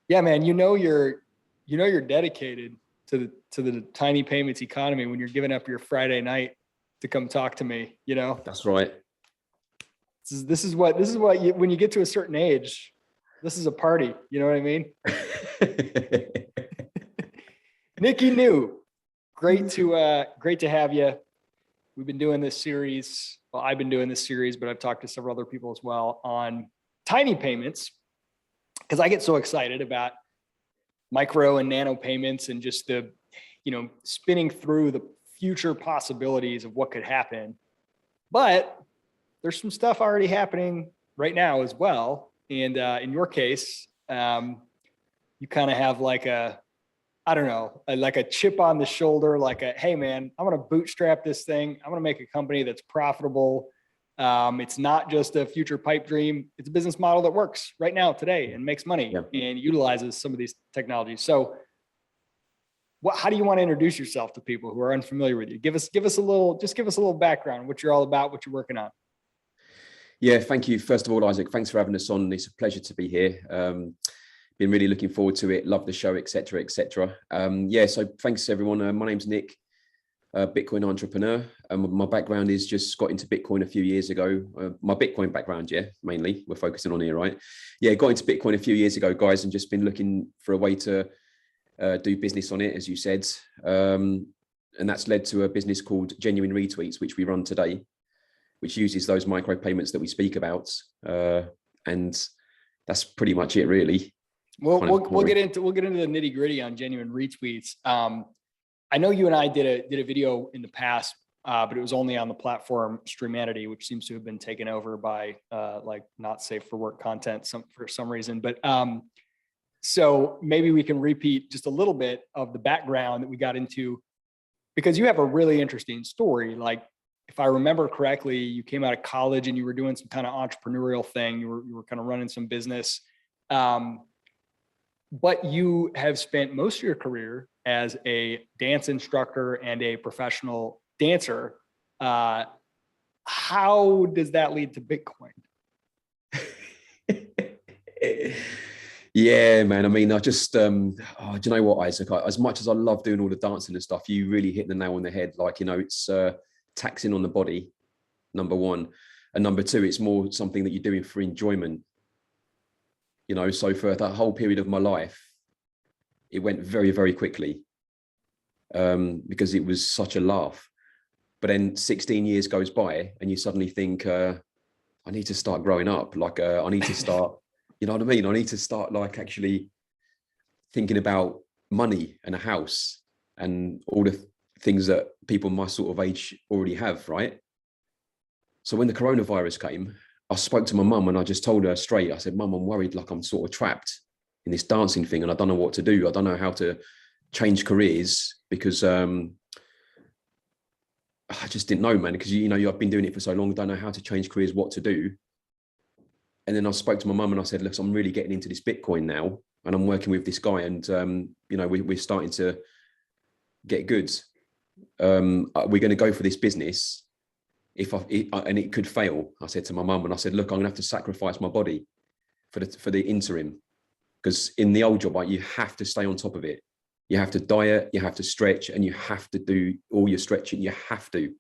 Yeah, man, you're dedicated to the tiny payments economy when you're giving up your Friday night to come talk to me, you know. That's right. This is what you, when you get to a certain age, this is a party, you know what I mean? Nicky New, great to have you. We've been doing this series. Well, I've been doing this series, but I've talked to several other people as well on tiny payments because I get so excited about micro and nano payments and just the, spinning through the future possibilities of what could happen. But there's some stuff already happening right now as well. And in your case, you kind of have like like a chip on the shoulder, like hey man, I'm going to bootstrap this thing. I'm going to make a company that's profitable. It's not just a future pipe dream. It's a business model that works right now today and makes money and utilizes some of these technologies. So how do you want to introduce yourself to people who are unfamiliar with you? Give us a little background, what you're all about, what you're working on. Yeah, thank you. First of all, Isaac, thanks for having us on. It's a pleasure to be here. Been really looking forward to it. Love the show, etc., etc. So thanks everyone. My name's Nick, Bitcoin entrepreneur. My background is just got into Bitcoin a few years ago. My Bitcoin background, mainly we're focusing on here, right? Got into Bitcoin a few years ago, guys, and just been looking for a way to do business on it, as you said. And that's led to a business called Genuine Retweets, which we run today, which uses those micro payments that we speak about. And that's pretty much it, really. We'll get into the nitty gritty on Genuine Retweets. I know you and I did a video in the past, but it was only on the platform Streamanity, which seems to have been taken over by like not safe for work content for some reason. But so maybe we can repeat just a little bit of the background that we got into, because you have a really interesting story. Like, if I remember correctly, you came out of college and you were doing some kind of entrepreneurial thing. You were kind of running some business. But you have spent most of your career as a dance instructor and a professional dancer. How does that lead to Bitcoin? Yeah, man. I mean, I just, do you know what, Isaac? As much as I love doing all the dancing and stuff, you really hit the nail on the head. Like, it's taxing on the body, number one. And number two, it's more something that you're doing for enjoyment. So for that whole period of my life, it went very, very quickly because it was such a laugh. But then 16 years goes by and you suddenly think, I need to start growing up. Like, I need to start, you know what I mean? I need to start like actually thinking about money and a house and all the things that people my sort of age already have, right? So when the coronavirus came, I spoke to my mum and I just told her straight. I said, Mum, I'm worried, like I'm sort of trapped in this dancing thing and I don't know what to do. I don't know how to change careers because I just didn't know, man, because I've been doing it for so long, I don't know how to change careers, what to do. And then I spoke to my mum and I said, look, I'm really getting into this Bitcoin now and I'm working with this guy and, we're starting to get good. We're going to go for this business and it could fail. I said to my mum and I said, look, I'm going to have to sacrifice my body for the interim, because in the old job, you have to stay on top of it. You have to diet, you have to stretch, and you have to do all your stretching. You have to,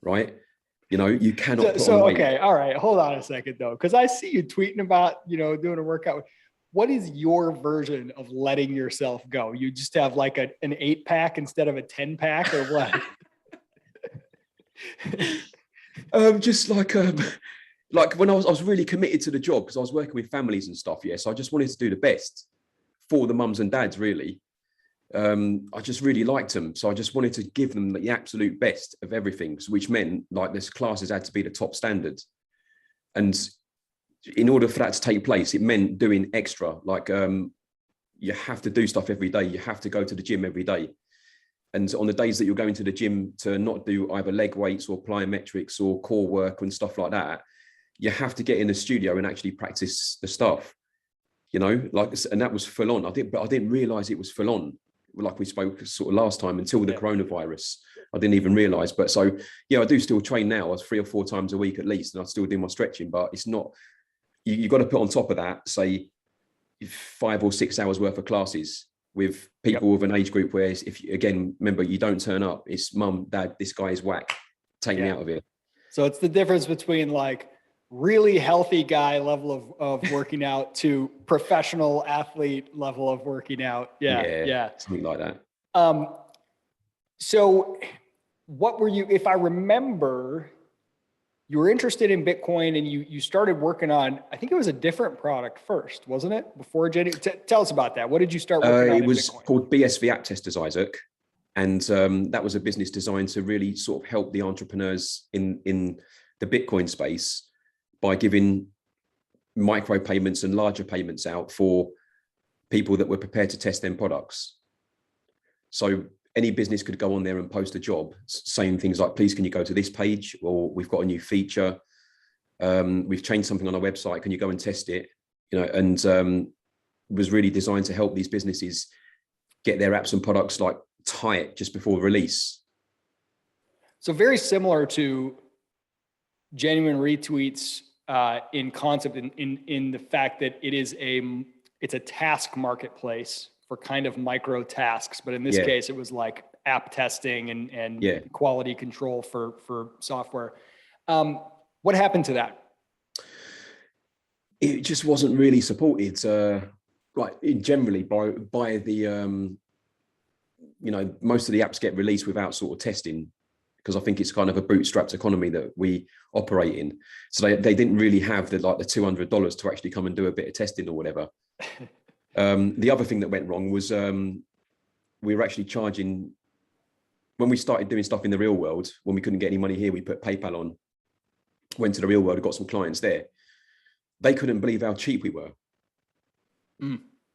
right? You cannot put on weight. Okay, all right. Hold on a second though, because I see you tweeting about, doing a workout. What is your version of letting yourself go? You just have like an 8-pack instead of a 10-pack, or what? Just like when I was really committed to the job, because I was working with families and stuff. Yeah, so I just wanted to do the best for the mums and dads, really. I just really liked them. So I just wanted to give them the absolute best of everything, which meant like this classes had to be the top standard. And in order for that to take place, it meant doing extra, like you have to do stuff every day. You have to go to the gym every day. And on the days that you're going to the gym to not do either leg weights or plyometrics or core work and stuff like that, you have to get in the studio and actually practice the stuff, and that was full on. But I didn't realize it was full on. Like we spoke sort of last time, until the coronavirus, I didn't even realize. But so, I do still train now. I was 3 or 4 times a week at least, and I still do my stretching, but it's not, you got to put on top of that, say, 5 or 6 hours worth of classes with people of an age group where, if you, again, remember, you don't turn up, it's mum, dad, this guy is whack, take me out of here. So it's the difference between like really healthy guy level of working out to professional athlete level of working out. Yeah. Something like that. So what were you, if I remember, you were interested in Bitcoin and you started working on, I think it was a different product first, wasn't it? Before tell us about that. What did you start working on? It was called Bsv Testers, Isaac. And that was a business designed to really sort of help the entrepreneurs in the Bitcoin space by giving micro payments and larger payments out for people that were prepared to test their products. So any business could go on there and post a job saying things like, please, can you go to this page? Or we've got a new feature. We've changed something on our website. Can you go and test it? And was really designed to help these businesses get their apps and products like tight just before release. So very similar to Genuine Retweets in concept, in the fact that it's a task marketplace for kind of micro tasks, but in this case, it was like app testing and quality control for software. What happened to that? It just wasn't really supported, generally by the most of the apps get released without sort of testing, because I think it's kind of a bootstrapped economy that we operate in. So they didn't really have the $200 to actually come and do a bit of testing or whatever. The other thing that went wrong was we were actually charging, when we started doing stuff in the real world, when we couldn't get any money here, we put PayPal on, went to the real world and got some clients there. They couldn't believe how cheap we were.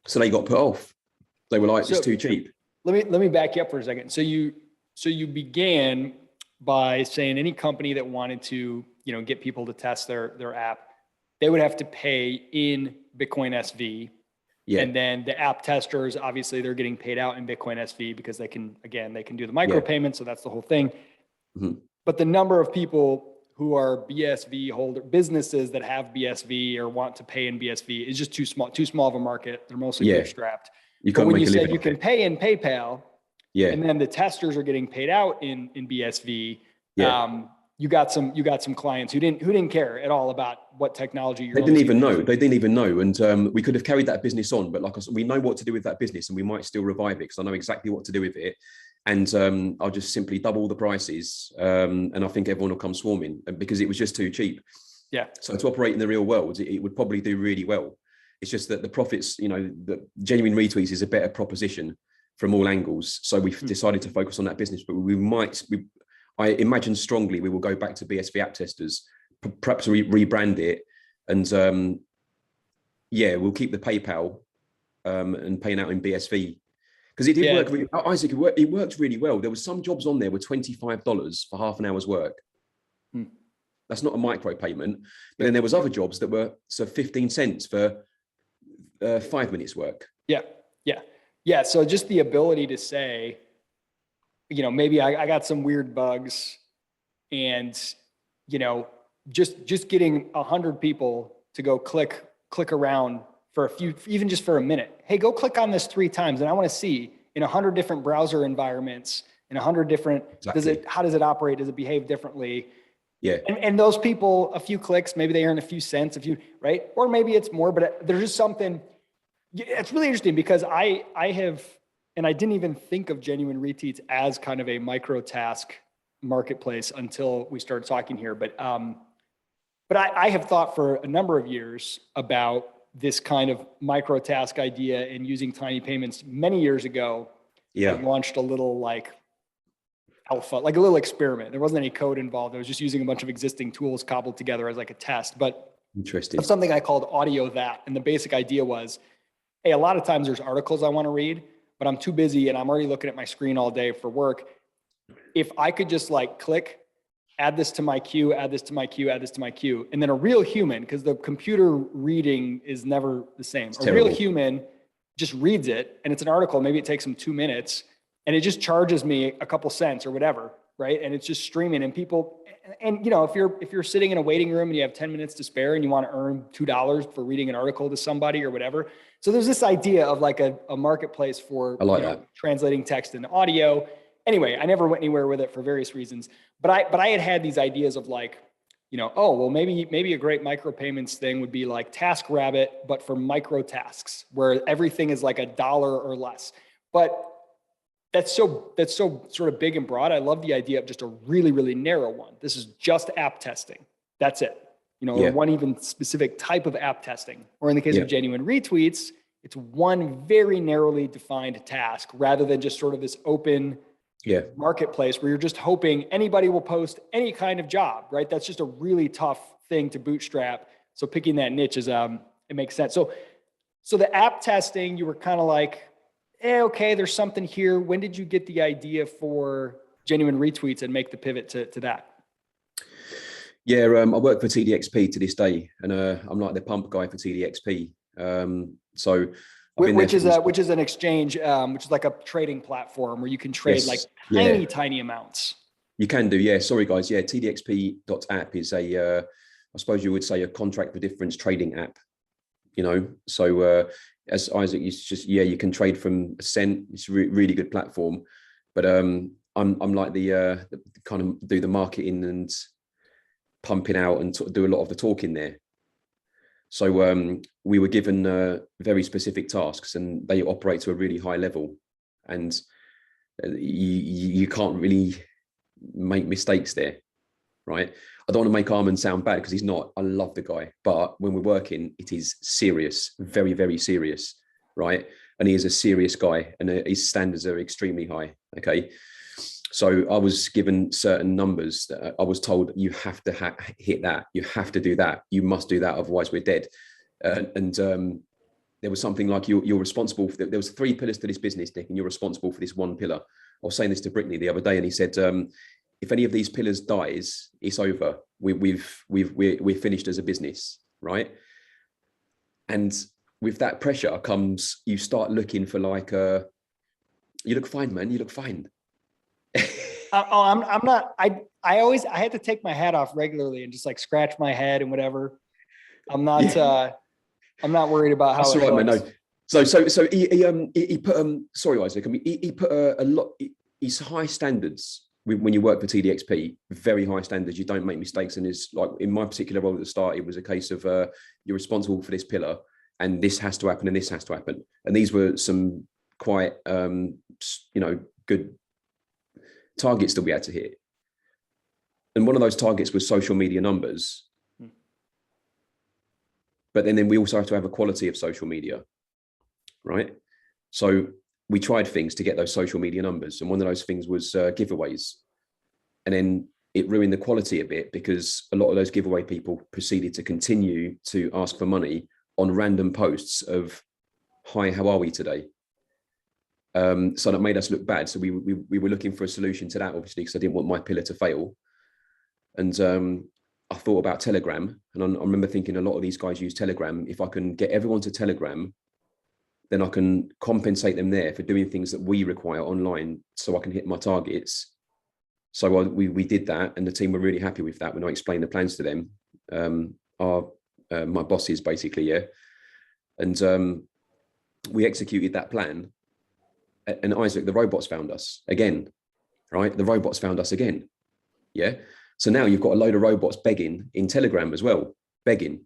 So they got put off. They were like, it's too cheap. Let me back you up for a second. So you began by saying any company that wanted to, get people to test their app, they would have to pay in Bitcoin SV. Yeah. And then the app testers, obviously they're getting paid out in Bitcoin SV because they can do the micro payments. So that's the whole thing. Mm-hmm. But the number of people who are BSV holder businesses that have BSV or want to pay in BSV is just too small of a market. They're mostly bootstrapped. But when you said you can pay in PayPal, and then the testers are getting paid out in BSV, you got some clients who didn't care at all about what technology They didn't even know. And we could have carried that business on, but like I said, we know what to do with that business and we might still revive it because I know exactly what to do with it. And I'll just simply double the prices. And I think everyone will come swarming because it was just too cheap. Yeah. So to operate in the real world, it would probably do really well. It's just that the profits, the Genuine Retweets is a better proposition from all angles. So we've decided to focus on that business, but I imagine strongly we will go back to Bsv App Testers, perhaps rebrand it, and we'll keep the PayPal and paying out in BSV because it did work. Isaac, it worked really well. There was some jobs on there with $25 for half an hour's work. That's not a micro payment, but then there was other jobs that were 15 cents for 5 minutes work. Yeah. So just the ability to say, maybe I got some weird bugs and, just getting 100 people to go click around for even just for a minute. Hey, go click on this 3 times. And I want to see in 100 different browser environments, in 100 different, how does it operate? Does it behave differently? Yeah. And those people, a few clicks, maybe they earn a few cents, right? Or maybe it's more, but there's just something, it's really interesting because I didn't even think of Genuine Retweets as kind of a micro task marketplace until we started talking here. But I have thought for a number of years about this kind of micro task idea and using tiny payments. Many years ago, I launched a little alpha, like a little experiment. There wasn't any code involved. I was just using a bunch of existing tools cobbled together as like a test. But interesting. Something I called Audio That. And the basic idea was, hey, a lot of times there's articles I want to read, but I'm too busy and I'm already looking at my screen all day for work. If I could just click, add this to my queue, add this to my queue, add this to my queue, and then a real human, because the computer reading is never the same. A real human just reads it and it's an article, maybe it takes them 2 minutes and it just charges me a couple cents or whatever, right? And it's just streaming and And you know, if you're sitting in a waiting room and you have 10 minutes to spare and you want to earn $2 for reading an article to somebody or whatever. So there's this idea of like a marketplace for I like that. translating text into audio. Anyway, I never went anywhere with it for various reasons, but I had these ideas of like, oh, well, maybe a great micropayments thing would be like TaskRabbit, but for micro tasks where everything is like $1 or less. But that's so sort of big and broad. I love the idea of just a really, really narrow one. This is just app testing. That's it. Or one even specific type of app testing. Or in the case of Genuine Retweets, it's one very narrowly defined task rather than just sort of this open marketplace where you're just hoping anybody will post any kind of job, right? That's just a really tough thing to bootstrap. So picking that niche is, it makes sense. So the app testing, you were kind of like, okay, there's something here. When did you get the idea for Genuine Retweets and make the pivot to that? Yeah, I work for TDXP to this day, and I'm like the pump guy for TDXP. So which is an exchange, which is like a trading platform where you can trade tiny amounts. You can do, yeah. Sorry, guys. Yeah, TDXP.app is I suppose you would say a contract for difference trading app. So as Isaac used to just, you can trade from a cent. It's a really good platform, but I'm like the kind of do the marketing and pumping out and do a lot of the talking there. So we were given very specific tasks, and they operate to a really high level, and you can't really make mistakes there, right? I don't want to make Armin sound bad because he's not. I love the guy, but when we're working, it is serious, very, very serious, right? And he is a serious guy, and his standards are extremely high. Okay, so I was given certain numbers that I was told you have to hit that, you have to do that, you must do that, otherwise we're dead. And there was something like you're responsible for. There was 3 pillars to this business, Nick, and you're responsible for this one pillar. I was saying this to Brittany the other day, and he said, if any of these pillars dies, it's over. We're finished as a business, right? And with that pressure comes, you start looking for like, you look fine, man. You look fine. I'm not. I had to take my hat off regularly and just like scratch my head and whatever. I'm not. I'm not worried about how. That's all right, man. No. So he put sorry, Isaac. I mean, he put a lot. He's high standards. When you work for TDXP, very high standards. You don't make mistakes. And it's like in my particular role at the start, it was a case of you're responsible for this pillar, and this has to happen, and this has to happen. And these were some quite good targets that we had to hit. And one of those targets was social media numbers. But then we also have to have a quality of social media, right? So we tried things to get those social media numbers. And one of those things was giveaways. And then it ruined the quality a bit because a lot of those giveaway people proceeded to continue to ask for money on random posts of, hi, how are we today? So that made us look bad. So we were looking for a solution to that, obviously, because I didn't want my pillar to fail. And I thought about Telegram, and I remember thinking a lot of these guys use Telegram. If I can get everyone to Telegram, then I can compensate them there for doing things that we require online so I can hit my targets. So we did that, and the team were really happy with that when I explained the plans to them. My bosses, basically, yeah. And we executed that plan. And Isaac, the robots found us again, right? The robots found us again, yeah? So now you've got a load of robots begging in Telegram as well, begging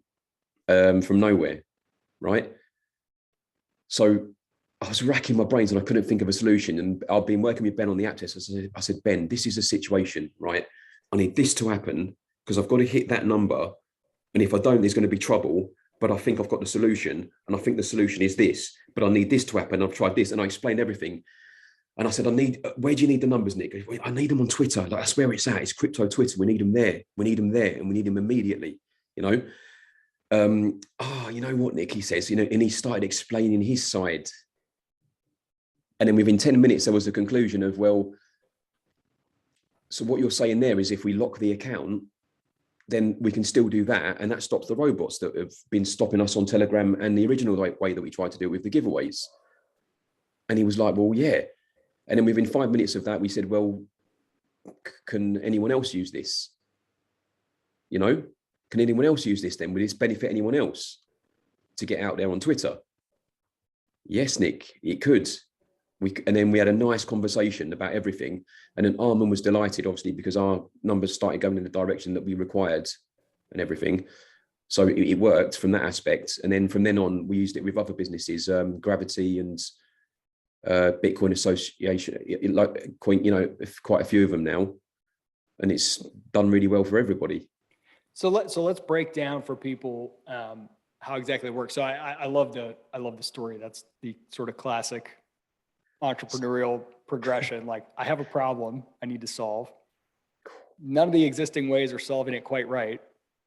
from nowhere, right? So I was racking my brains and I couldn't think of a solution. And I've been working with Ben on the app test. I said, Ben, this is a situation, right? I need this to happen because I've got to hit that number. And if I don't, there's going to be trouble. But I think I've got the solution. And I think the solution is this. But I need this to happen. I've tried this. And I explained everything. And I said, where do you need the numbers, Nick? I need them on Twitter. Like, that's where it's at. It's crypto Twitter. We need them there. We need them there. And we need them immediately, you know? You know what, Nick, he says, and he started explaining his side. And then within 10 minutes, there was a conclusion of, well, so what you're saying there is if we lock the account, then we can still do that. And that stops the robots that have been stopping us on Telegram and the original way that we tried to do it with the giveaways. And he was like, well, yeah. And then within 5 minutes of that, we said, well, can anyone else use this? You know, can anyone else use this then? Will this benefit anyone else to get out there on Twitter? Yes, Nick, it could. And then we had a nice conversation about everything. And then Armin was delighted, obviously, because our numbers started going in the direction that we required and everything. So it worked from that aspect. And then from then on, we used it with other businesses, Gravity and Bitcoin Association, like, you know, quite a few of them now. And it's done really well for everybody. So let's break down for people how exactly it works. So I love the story. That's the sort of classic entrepreneurial progression. Like, I have a problem I need to solve. None of the existing ways are solving it quite right.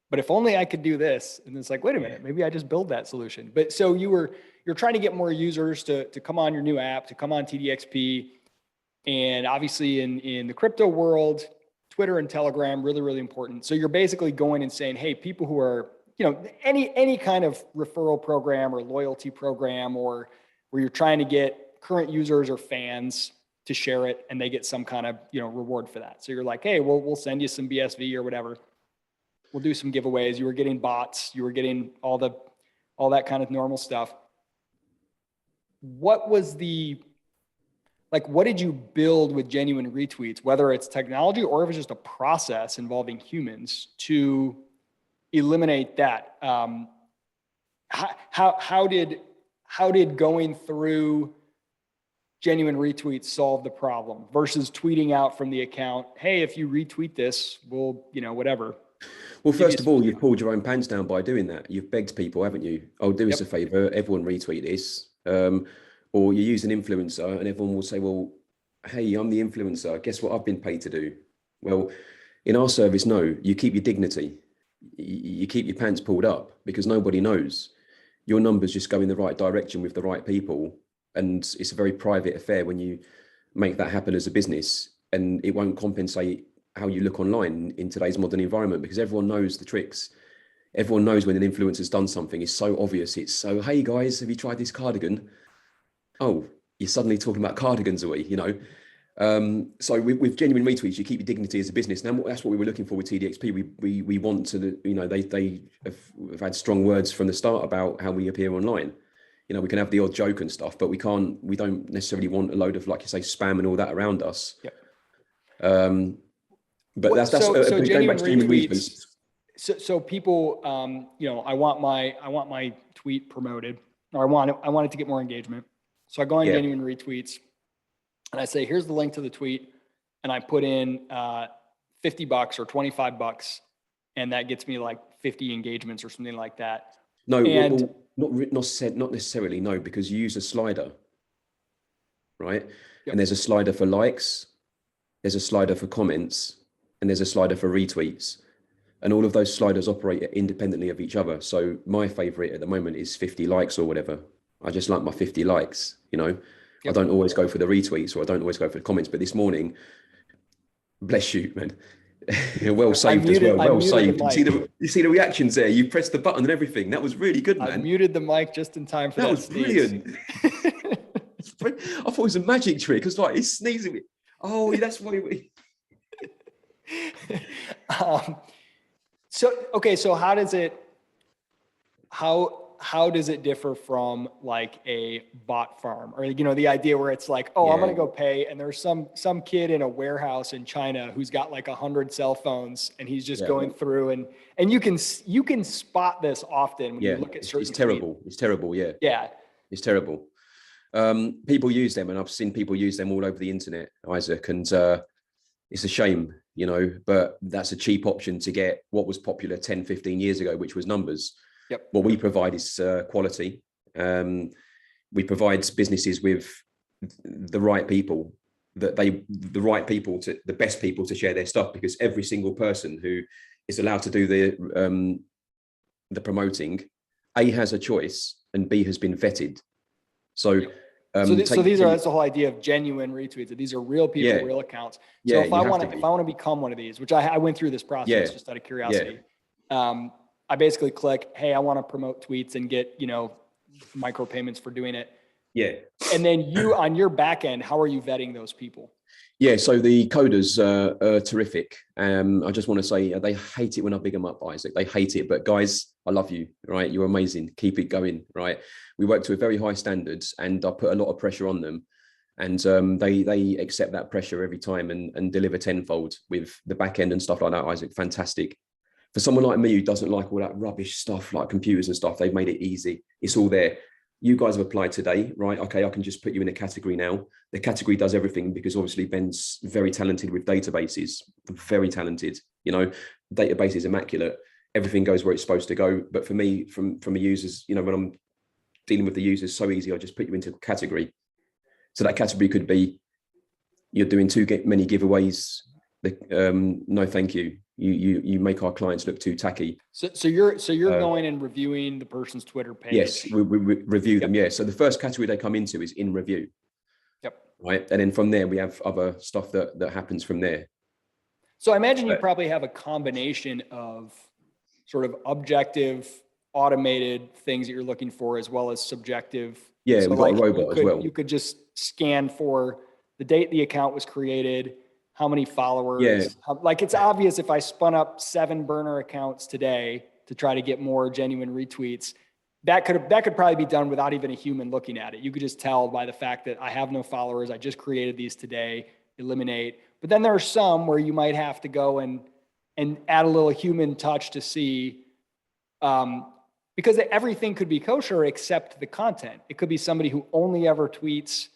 But if only I could do this. And it's like, wait a minute, maybe I just build that solution. But so you're trying to get more users to come on your new app, to come on TDXP. And obviously in the crypto world, Twitter and Telegram, really, really important. So you're basically going and saying, hey, people who are, you know, any kind of referral program or loyalty program, or where you're trying to get current users or fans to share it, and they get some kind of, you know, reward for that. So you're like, hey, we'll send you some BSV or whatever. We'll do some giveaways. You were getting bots. You were getting all that kind of normal stuff. What was what did you build with Genuine Retweets, whether it's technology or if it's just a process involving humans to eliminate that? How did going through Genuine Retweets solve the problem versus tweeting out from the account, hey, if you retweet this, we'll, you know, whatever. Well, first of all, you've pulled your own pants down by doing that. You've begged people, haven't you? Oh, do us a favor, everyone retweet this. Or you use an influencer and everyone will say, well, hey, I'm the influencer. Guess what I've been paid to do? Well, in our service, no, you keep your dignity. You keep your pants pulled up because nobody knows. Your numbers just go in the right direction with the right people. And it's a very private affair when you make that happen as a business, and it won't compensate how you look online in today's modern environment, because everyone knows the tricks. Everyone knows when an influencer's done something. It's so obvious. It's so, hey guys, have you tried this cardigan? Oh, you're suddenly talking about cardigans, are we? You know. So with Genuine Retweets, you keep your dignity as a business. Now that's what we were looking for with TDXP. We want to, you know, they have had strong words from the start about how we appear online. You know, we can have the odd joke and stuff, but we don't necessarily want a load of, like you say, spam and all that around us. Yep. But that's so Genuine Retweets. So people, you know, I want my tweet promoted, or I want it to get more engagement. So I go on Genuine Retweets and I say, here's the link to the tweet. And I put in $50 or $25, and that gets me like 50 engagements or something like that. No, and not necessarily, no, because you use a slider, right? Yep. And there's a slider for likes, there's a slider for comments, and there's a slider for retweets. And all of those sliders operate independently of each other. So my favorite at the moment is 50 likes or whatever. I just like my 50 likes, you know. Yep. I don't always go for the retweets, or I don't always go for the comments. But this morning, bless you, man. Well saved as well. Well saved. You see the reactions there. You pressed the button and everything. That was really good, man. I muted the mic just in time for that. That was brilliant. I thought it was a magic trick. Because like he's sneezing. Oh, that's why we. So how does it differ from like a bot farm, or, you know, the idea where it's like, oh, I'm going to go pay, and there's some kid in a warehouse in China who's got like 100 cell phones, and he's just going through and you can spot this often when you look at certain. It's terrible. It's terrible. Yeah. Yeah. It's terrible. People use them, and I've seen people use them all over the internet, Isaac, and it's a shame, you know, but that's a cheap option to get what was popular 10, 15 years ago, which was numbers. Yep. What we provide is quality. We provide businesses with the right people, the best people to share their stuff, because every single person who is allowed to do the promoting, A, has a choice, and B, has been vetted. So, that's the whole idea of Genuine Retweets. These are real people, real accounts. So if I want to become one of these, which I went through this process just out of curiosity, I basically click, hey, I want to promote tweets and get, you know, micro payments for doing it. Yeah. And then you, on your back end, how are you vetting those people? Yeah, so the coders are terrific. I just want to say they hate it when I big them up, Isaac. They hate it, but guys, I love you, right? You're amazing. Keep it going, right? We work to a very high standards, and I put a lot of pressure on them, and they accept that pressure every time and deliver tenfold with the back end and stuff like that. Isaac, fantastic. For someone like me who doesn't like all that rubbish stuff like computers and stuff, they've made it easy. It's all there. You guys have applied today, right? Okay, I can just put you in a category now. The category does everything because obviously Ben's very talented with databases, very talented. You know, database is immaculate. Everything goes where it's supposed to go. But for me, from a user's, you know, when I'm dealing with the users, so easy. I just put you into a category. So that category could be you're doing too many giveaways. No, thank you. You make our clients look too tacky. So you're going and reviewing the person's Twitter page. Yes, we review them. Yeah. So the first category they come into is in review. Yep. Right. And then from there we have other stuff that happens from there. So I imagine you probably have a combination of sort of objective, automated things that you're looking for, as well as subjective. Yeah, so we've got a robot as well. You could just scan for the date the account was created, how many followers. Yeah. Like it's obvious if I spun up 7 burner accounts today to try to get more genuine retweets, that could probably be done without even a human looking at it. You could just tell by the fact that I have no followers. I just created these today, eliminate. But then there are some where you might have to go and add a little human touch to see, because everything could be kosher except the content. It could be somebody who only ever tweets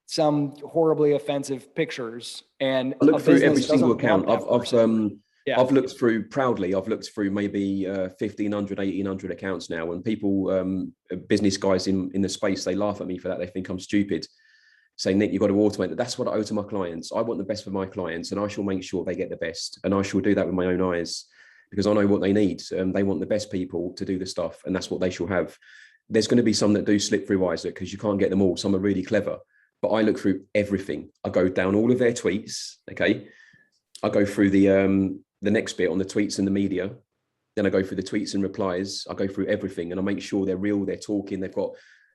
some horribly offensive pictures, and I look through every single account. I've looked through proudly. I've looked through maybe 1,500, 1,800 accounts now, and people, business guys in the space, they laugh at me for that. They think I'm stupid. Say, Nick, you've got to automate that. That's what I owe to my clients. I want the best for my clients, and I shall make sure they get the best. And I shall do that with my own eyes, because I know what they need. They want the best people to do the stuff, and that's what they shall have. There's going to be some that do slip through, Isaac, because you can't get them all. Some are really clever. But I look through everything. I go down all of their tweets. Okay. I go through the next bit on the tweets and the media. Then I go through the tweets and replies. I go through everything, and I make sure they're real. They're talking. They've got,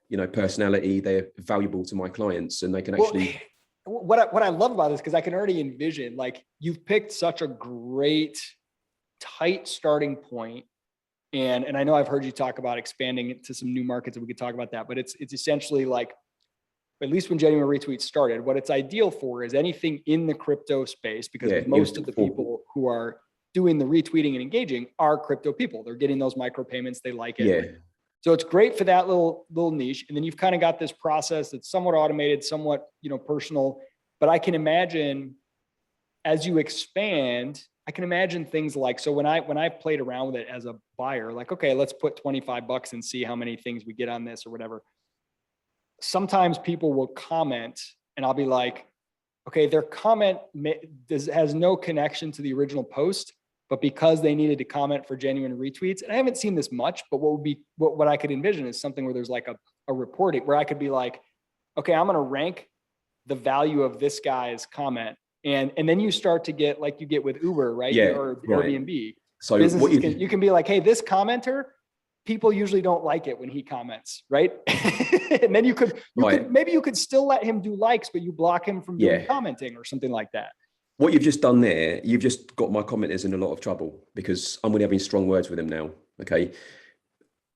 you know, personality. They're valuable to my clients, and they can actually. What I love about this, because I can already envision, like, you've picked such a great, tight starting point. And I know I've heard you talk about expanding it to some new markets, and we could talk about that. But it's essentially like, at least when Genuine Retweets started, what it's ideal for is anything in the crypto space, because most of the people who are doing the retweeting and engaging are crypto people. They're getting those micropayments. They like it. Yeah. So it's great for that little niche. And then you've kind of got this process that's somewhat automated, somewhat, you know, personal. But I can imagine as you expand, I can imagine things like, so when I played around with it as a buyer, like, okay, let's put $25 and see how many things we get on this or whatever. Sometimes people will comment and I'll be like, okay, their comment has no connection to the original post, but because they needed to comment for Genuine Retweets, and I haven't seen this much, but what I could envision is something where there's like a reporting where I could be like, okay, I'm going to rank the value of this guy's comment. And then you start to get, like you get with Uber, right? Yeah, or Airbnb. So you can be like, hey, this commenter, people usually don't like it when he comments, right? And then maybe you could still let him do likes, but you block him from doing commenting or something like that. What you've just done there, you've just got my commenters in a lot of trouble, because I'm going to be having strong words with them now. Okay.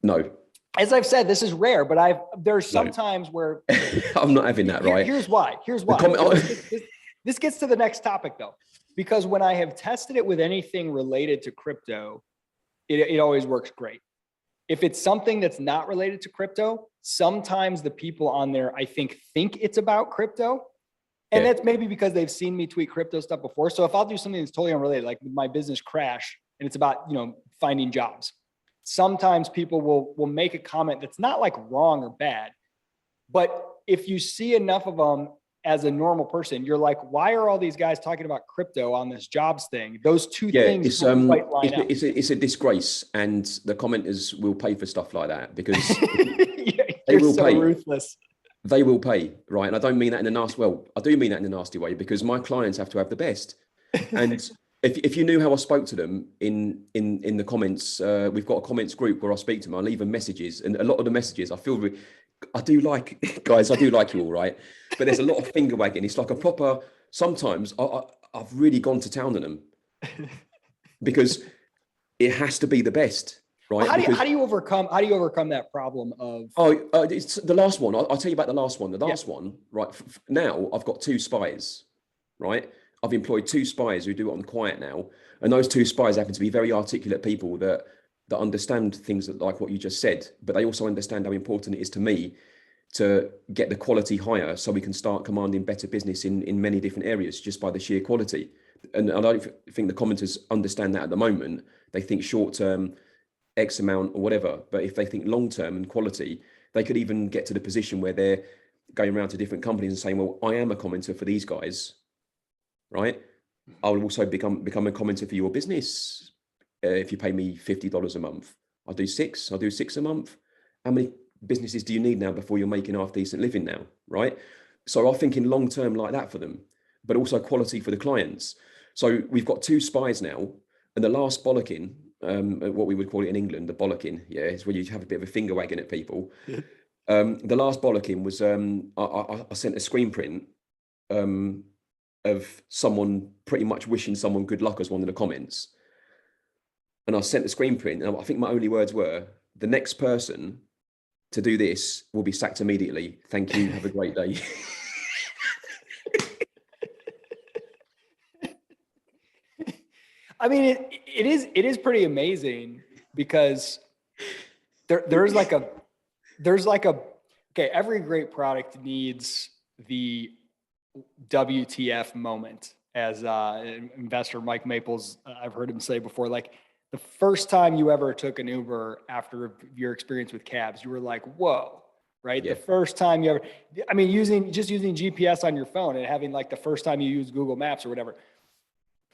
No. As I've said, this is rare, but there's sometimes where I'm not having that, right? Here's why. This gets to the next topic though, because when I have tested it with anything related to crypto, it always works great. If it's something that's not related to crypto, sometimes the people on there, I think it's about crypto. And that's maybe because they've seen me tweet crypto stuff before. So if I'll do something that's totally unrelated, like my business crash, and it's about, you know, finding jobs, sometimes people will make a comment that's not like wrong or bad. But if you see enough of them as a normal person, you're like, why are all these guys talking about crypto on this jobs thing? Those two things don't quite line up. It's a disgrace, and the commenters will pay for stuff like that, because they will pay. Ruthless. They will pay, right? And I don't mean that in a nasty, I do mean that in a nasty way, because my clients have to have the best. And if you knew how I spoke to them in the comments, we've got a comments group where I speak to them. I leave them messages, and a lot of the messages I do like, guys, I do like you all, right? But there's a lot of finger wagging. It's like a proper sometimes I've really gone to town on them because it has to be the best, right? Well, how do you overcome that problem of? It's the last one. I'll tell you about the last one. The last one, right? Now I've got 2 spies, right? I've employed 2 spies who do it on quiet now, and those 2 spies happen to be very articulate people that understand things like what you just said, but they also understand how important it is to me to get the quality higher so we can start commanding better business in many different areas just by the sheer quality. And I don't think the commenters understand that at the moment. They think short term, X amount or whatever, but if they think long term and quality, they could even get to the position where they're going around to different companies and saying, well, I am a commenter for these guys, right? I'll also become a commenter for your business. If you pay me $50 a month, I'll do 6 a month. How many businesses do you need now before you're making half decent living now, right? So I'm thinking long term like that for them, but also quality for the clients. So we've got 2 spies now, and the last bollocking, what we would call it in England, the bollocking, is where you have a bit of a finger wagging at people. The last bollocking was I sent a screen print of someone pretty much wishing someone good luck as one of the comments. And I sent the screen print, and I think my only words were, the next person to do this will be sacked immediately. Thank you. Have a great day. I mean, it is pretty amazing because there's like a okay, every great product needs the WTF moment, as investor Mike Maples, I've heard him say before, like the first time you ever took an Uber after your experience with cabs, you were like, whoa, right? Yeah. The first time you ever, I mean, using GPS on your phone and having like the first time you use Google Maps or whatever.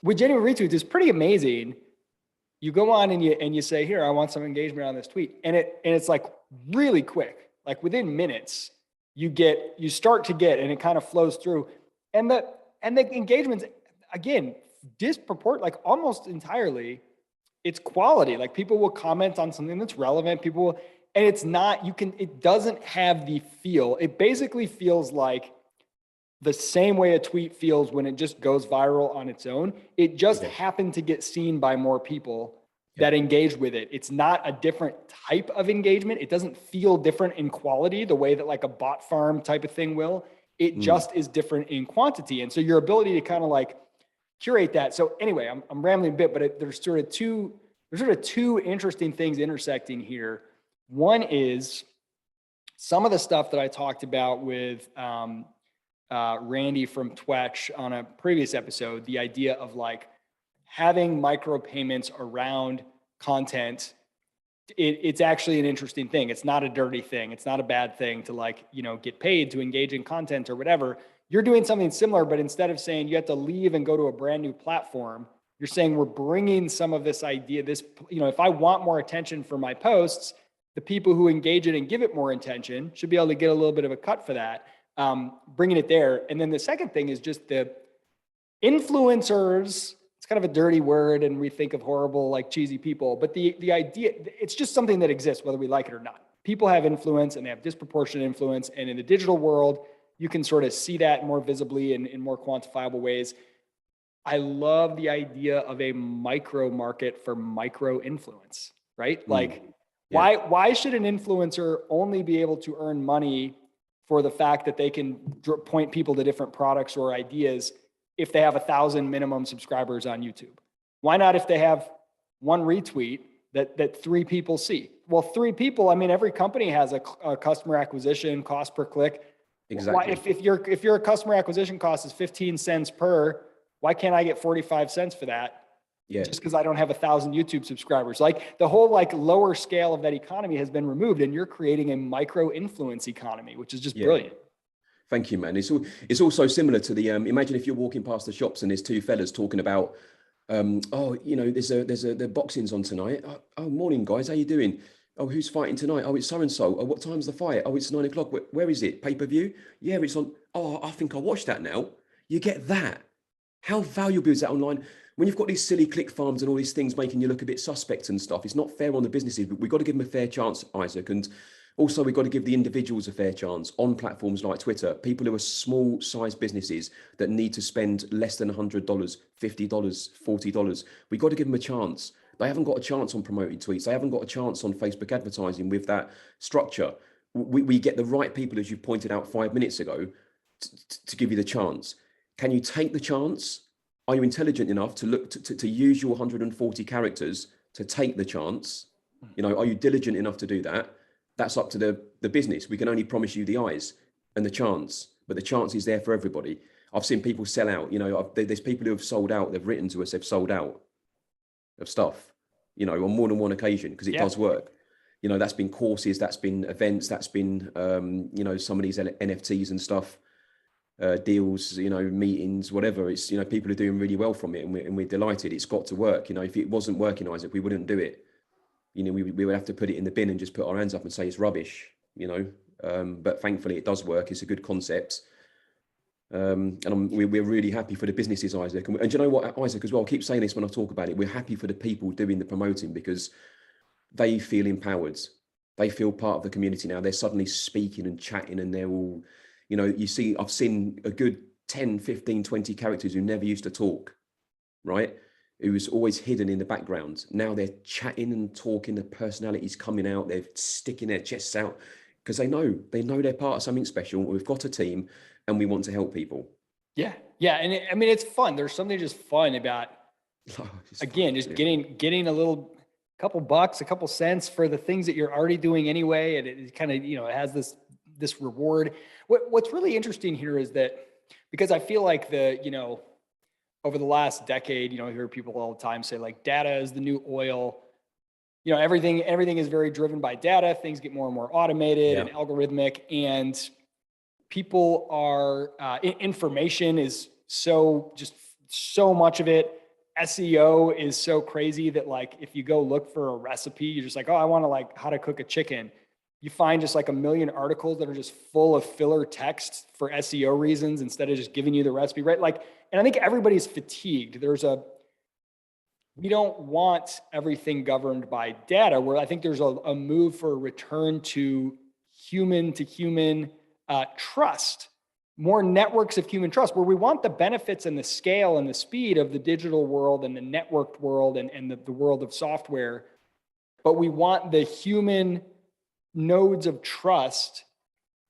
With Genuine Retweets, it's pretty amazing. You go on and you say, here, I want some engagement on this tweet. And it's like really quick, like within minutes, you start to get, and it kind of flows through. And the engagements, again, like almost entirely, it's quality. Like people will comment on something that's relevant. And it's not, it doesn't have the feel. It basically feels like the same way a tweet feels when it just goes viral on its own. It just happened to get seen by more people that engaged with it. It's not a different type of engagement. It doesn't feel different in quality the way that like a bot farm type of thing will. It just is different in quantity. And so your ability to kind of like curate that. So anyway, I'm rambling a bit, but there's sort of two interesting things intersecting here. One is some of the stuff that I talked about with Randy from Twetch on a previous episode, the idea of like having micropayments around content. It's actually an interesting thing. It's not a dirty thing. It's not a bad thing to like, get paid to engage in content or whatever. You're doing something similar, but instead of saying you have to leave and go to a brand new platform, you're saying we're bringing some of this idea, if I want more attention for my posts, the people who engage it and give it more attention should be able to get a little bit of a cut for that. Bringing it there. And then the second thing is just the influencers. It's kind of a dirty word and we think of horrible, like cheesy people, but the idea, it's just something that exists whether we like it or not. People have influence and they have disproportionate influence. And in the digital world, you can sort of see that more visibly in more quantifiable ways. I love the idea of a micro market for micro influence, right? Like why should an influencer only be able to earn money for the fact that they can point people to different products or ideas if they have 1,000 minimum subscribers on YouTube? Why not if they have one retweet that 3 people see? Well, 3 people, I mean, every company has a customer acquisition cost per click. Exactly. Why, if your customer acquisition cost is 15 cents per, why can't I get 45 cents for that? Yeah. Just because I don't have 1,000 YouTube subscribers. Like the whole like lower scale of that economy has been removed, and you're creating a micro influence economy, which is just brilliant. Thank you, man. It's also similar to the imagine if you're walking past the shops and there's 2 fellas talking about there's the boxing's on tonight. Oh, morning guys, how you doing? Oh, who's fighting tonight? Oh, it's so and so. Oh, what time's the fight? Oh, it's 9 o'clock. Where is it? Pay-per-view? Yeah, it's on. Oh, I think I watched that now. You get that. How valuable is that online? When you've got these silly click farms and all these things making you look a bit suspect and stuff, it's not fair on the businesses, but we've got to give them a fair chance, Isaac. And Also, we've got to give the individuals a fair chance on platforms like Twitter. People who are small size businesses that need to spend less than $100, $50, $40. We've got to give them a chance. They haven't got a chance on promoted tweets. They haven't got a chance on Facebook advertising with that structure. We get the right people, as you pointed out 5 minutes ago, to give you the chance. Can you take the chance? Are you intelligent enough to look to use your 140 characters to take the chance? You know, are you diligent enough to do that? That's up to the business. We can only promise you the eyes and the chance, but the chance is there for everybody. I've seen people sell out. You know, there's people who have sold out. They've written to us. They've sold out of stuff, you know, on more than one occasion, because it does work. You know, that's been courses, that's been events, that's been, you know, some of these NFTs and stuff, deals, you know, meetings, whatever. It's, you know, people are doing really well from it, and we're delighted. It's got to work. You know, if it wasn't working, Isaac, we wouldn't do it. You know, we would have to put it in the bin and just put our hands up and say it's rubbish, you know. But thankfully it does work. It's a good concept. And we're really happy for the businesses, Isaac. And do you know what, Isaac, as well, I keep saying this when I talk about it, we're happy for the people doing the promoting, because they feel empowered. They feel part of the community now. They're suddenly speaking and chatting, and they're all, you know, I've seen a good 10, 15, 20 characters who never used to talk, right? Who was always hidden in the background. Now they're chatting and talking, the personalities coming out, they're sticking their chests out, because they know they're part of something special. We've got a team and we want to help people. Yeah. Yeah. And I mean, it's fun. There's something just fun about, again, just getting a couple bucks, a couple cents for the things that you're already doing anyway. And it kind of, you know, it has this reward. What's really interesting here is that, because I feel like you know, over the last decade, you know, I hear people all the time say like data is the new oil. You know, everything is very driven by data. Things get more and more automated and algorithmic, and people are, information is so much of it. SEO is so crazy that, like, if you go look for a recipe, you're just like, oh, I want to, like, how to cook a chicken. You find just like a million articles that are just full of filler text for SEO reasons, instead of just giving you the recipe, right? Like, and I think everybody's fatigued. We don't want everything governed by data, where I think there's a move for a return to human trust, more networks of human trust, where we want the benefits and the scale and the speed of the digital world and the networked world and the world of software. But we want the human nodes of trust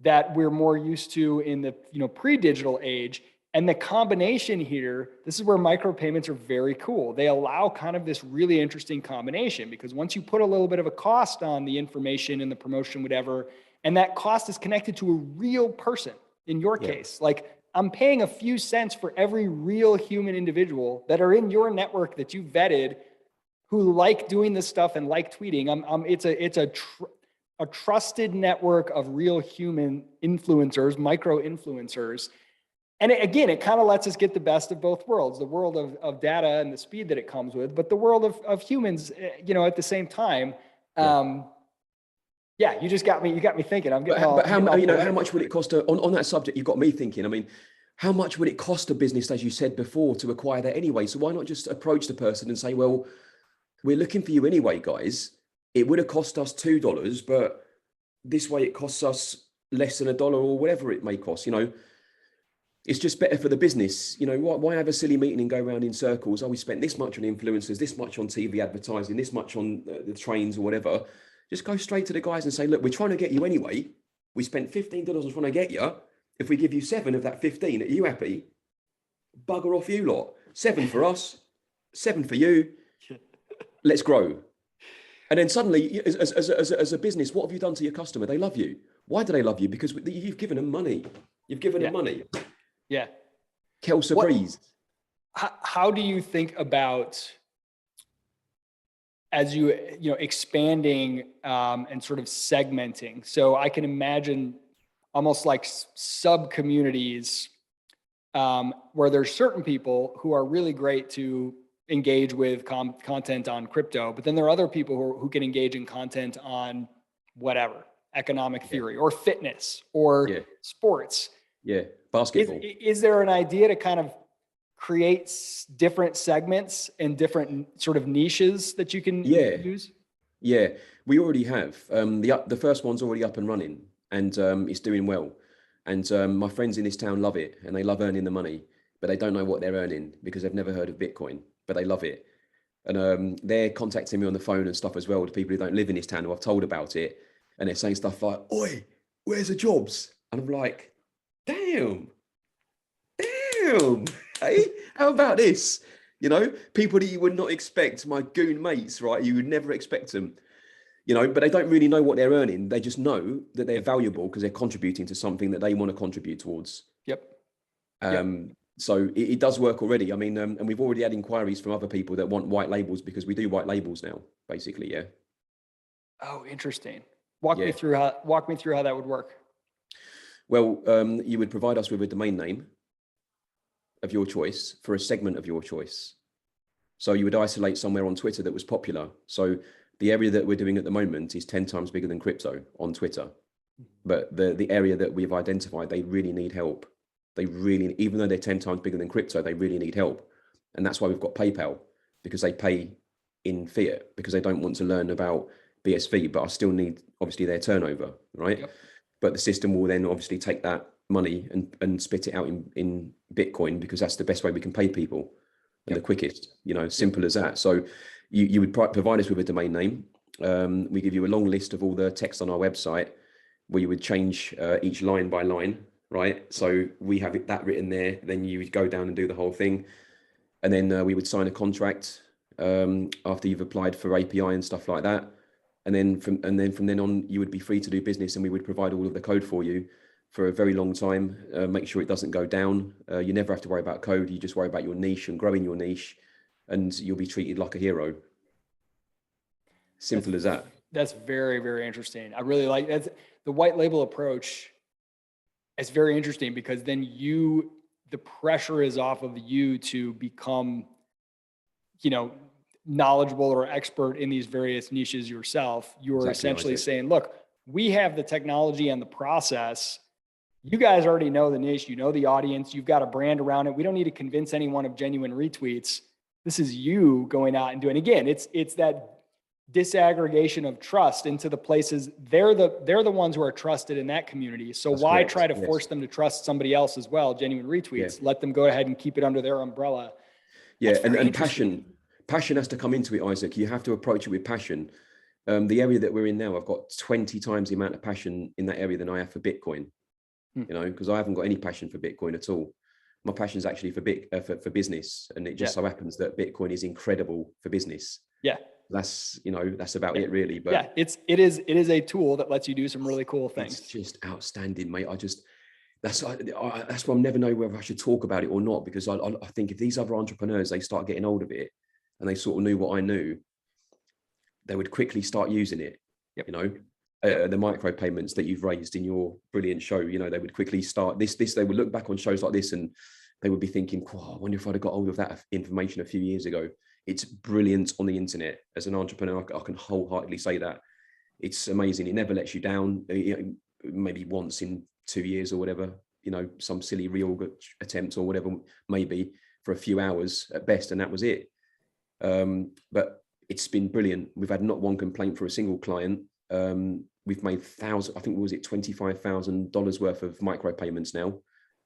that we're more used to in the, you know, pre-digital age. And the combination here, this is where micropayments are very cool. They allow kind of this really interesting combination, because once you put a little bit of a cost on the information and the promotion, whatever, and that cost is connected to a real person, in your case, like, I'm paying a few cents for every real human individual that are in your network that you vetted, who like doing this stuff and like tweeting. It's a trusted network of real human influencers, micro influencers. And again, it kind of lets us get the best of both worlds, the world of data and the speed that it comes with, but the world of humans, you know, at the same time. Yeah, you got me thinking. I'm getting but how much would it cost on that subject? You've got me thinking. I mean, how much would it cost a business, as you said before, to acquire that anyway? So why not just approach the person and say, well, we're looking for you anyway, guys. It would have cost us $2, but this way it costs us less than $1 or whatever it may cost. You know, it's just better for the business. You know, why have a silly meeting and go around in circles? Oh, we spent this much on influencers, this much on TV advertising, this much on the trains or whatever. Just go straight to the guys and say, look, we're trying to get you anyway. We spent $15 on trying to get you. If we give you 7 of that 15, are you happy? Bugger off you lot. 7 for us, 7 for you. Let's grow. And then suddenly, as a business, what have you done to your customer? They love you. Why do they love you? Because you've given them money. You've given them money. Yeah. Kelsa Breeze. How do you think about, as you know, expanding and sort of segmenting? So I can imagine almost like sub communities where there's certain people who are really great to engage with content on crypto, but then there are other people who can engage in content on whatever, economic theory or fitness or sports. Yeah, basketball. Is there an idea to kind of create different segments and different sort of niches that you can use? Yeah. We already have. The first one's already up and running, and it's doing well. And my friends in this town love it, and they love earning the money, but they don't know what they're earning because they've never heard of Bitcoin, but they love it. And they're contacting me on the phone and stuff as well, to people who don't live in this town who I've told about it. And they're saying stuff like, "Oi, where's the jobs?" And I'm like, damn, hey, how about this? You know, people that you would not expect, my goon mates, right? You would never expect them, you know, but they don't really know what they're earning. They just know that they're valuable because they're contributing to something that they want to contribute towards. Yep. So it does work already. I mean, and we've already had inquiries from other people that want white labels, because we do white labels now, basically. Yeah. Oh, interesting. Walk me through how that would work. Well, you would provide us with a domain name of your choice for a segment of your choice. So you would isolate somewhere on Twitter that was popular. So the area that we're doing at the moment is 10 times bigger than crypto on Twitter. But the area that we've identified, they really need help. They really, even though they're 10 times bigger than crypto, they really need help. And that's why we've got PayPal, because they pay in fiat, because they don't want to learn about Bsv, but I still need obviously their turnover, right? Yep. But the system will then obviously take that money and spit it out in Bitcoin, because that's the best way we can pay people and the quickest, you know, simple as that. So you would provide us with a domain name. We give you a long list of all the text on our website, where you would change each line by line, right? So we have that written there. Then you would go down and do the whole thing. And then we would sign a contract after you've applied for API and stuff like that. And then from then on, you would be free to do business, and we would provide all of the code for you for a very long time. Make sure it doesn't go down. You never have to worry about code. You just worry about your niche and growing your niche, and you'll be treated like a hero. Simple as that. That's very, very interesting. I really like that. The white label approach is very interesting, because then the pressure is off of you to become, you know, knowledgeable or expert in these various niches yourself. You're essentially saying, look, we have the technology and the process. You guys already know the niche, you know the audience, you've got a brand around it. We don't need to convince anyone of Genuine Retweets. This is you going out and doing, again, it's that disaggregation of trust into the places. They're the ones who are trusted in that community. So that's why correct. Try to force them to trust somebody else as well? Genuine Retweets, let them go ahead and keep it under their umbrella. Yeah. And passion has to come into it, Isaac. You have to approach it with passion. The area that we're in now, I've got 20 times the amount of passion in that area than I have for Bitcoin, you know, because I haven't got any passion for Bitcoin at all. My passion is actually for business. And it just so happens that Bitcoin is incredible for business. Yeah. That's, you know, that's about it really. But yeah, it is a tool that lets you do some really cool things. It's just outstanding, mate. That's why I never know whether I should talk about it or not, because I think if these other entrepreneurs, they start getting hold of it and they sort of knew what I knew, they would quickly start using it. You know, the micro payments that you've raised in your brilliant show, you know, they would quickly start this, they would look back on shows like this and they would be thinking, oh, I wonder if I'd have got hold of that information a few years ago. It's brilliant on the internet. As an entrepreneur, I can wholeheartedly say that. It's amazing. It never lets you down. Maybe once in 2 years or whatever, you know, some silly reorg attempt or whatever, maybe for a few hours at best, and that was it. But it's been brilliant. We've had not one complaint for a single client. We've made $25,000 worth of micro payments now,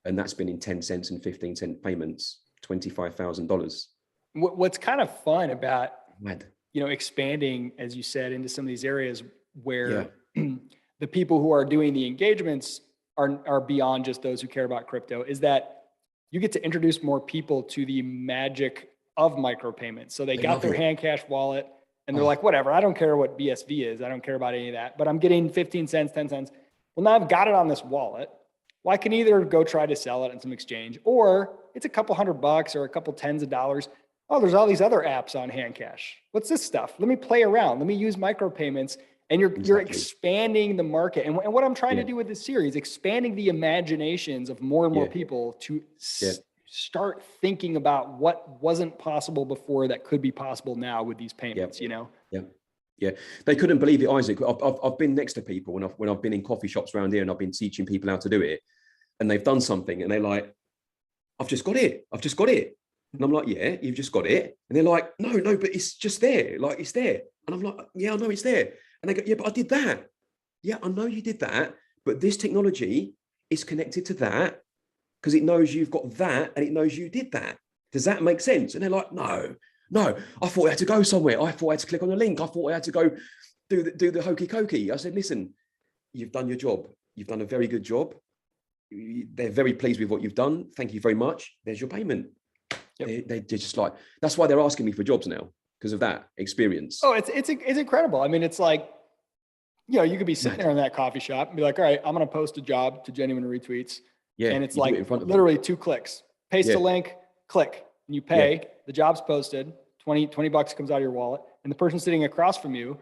and that's been in 10 cents and 15 cent payments. $25,000. What's kind of fun about, you know, expanding, as you said, into some of these areas where the people who are doing the engagements are beyond just those who care about crypto, is that you get to introduce more people to the magic of micropayments. So they got their hand cash wallet and they're like, whatever, I don't care what Bsv is. I don't care about any of that, but I'm getting 15 cents, 10 cents. Well, now I've got it on this wallet. Well, I can either go try to sell it in some exchange, or it's a couple $100 or a couple tens of dollars. Oh, there's all these other apps on hand cash. What's this stuff? Let me play around. Let me use micropayments. And you're expanding the market. And what I'm trying to do with this series, expanding the imaginations of more and more people to start thinking about what wasn't possible before that could be possible now with these payments, you know? Yeah. They couldn't believe it, Isaac. I've been next to people when I've been in coffee shops around here and I've been teaching people how to do it, and they've done something and they're like, I've just got it. And I'm like, yeah, you've just got it. And they're like, no, but it's just there. Like, it's there. And I'm like, yeah, I know it's there. And they go, yeah, but I did that. Yeah, I know you did that, but this technology is connected to that because it knows you've got that and it knows you did that. Does that make sense? And they're like, no, I thought I had to go somewhere. I thought I had to click on a link. I thought I had to go do the hokey cokey. I said, listen, you've done your job. You've done a very good job. They're very pleased with what you've done. Thank you very much. There's your payment. Yep. They're just like, that's why they're asking me for jobs now, because of that experience. Oh, it's incredible. I mean, it's like, you know, you could be sitting there in that coffee shop and be like, all right, I'm going to post a job to Genuine Retweets. Yeah. And it's like literally 2 clicks, paste a link, click, and you pay, the job's posted, 20 bucks comes out of your wallet. And the person sitting across from you,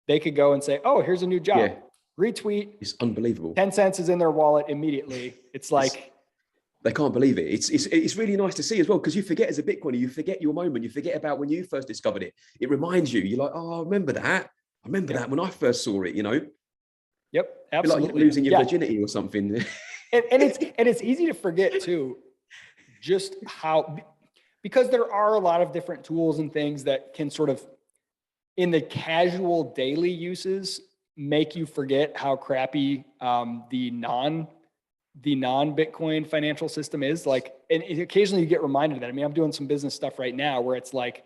they could go and say, oh, here's a new job. Yeah. Retweet. It's unbelievable. 10 cents is in their wallet immediately. It's like, they can't believe it. It's really nice to see as well, because you forget as a Bitcoiner, you forget your moment. You forget about when you first discovered it. It reminds you, you're like, oh, I remember that. I remember that when I first saw it, you know? Yep, absolutely. Like losing your virginity or something. and it's easy to forget too, just how, because there are a lot of different tools and things that can sort of, in the casual daily uses, make you forget how crappy the non-Bitcoin financial system is. Like, and occasionally you get reminded of that. I mean, I'm doing some business stuff right now where it's like,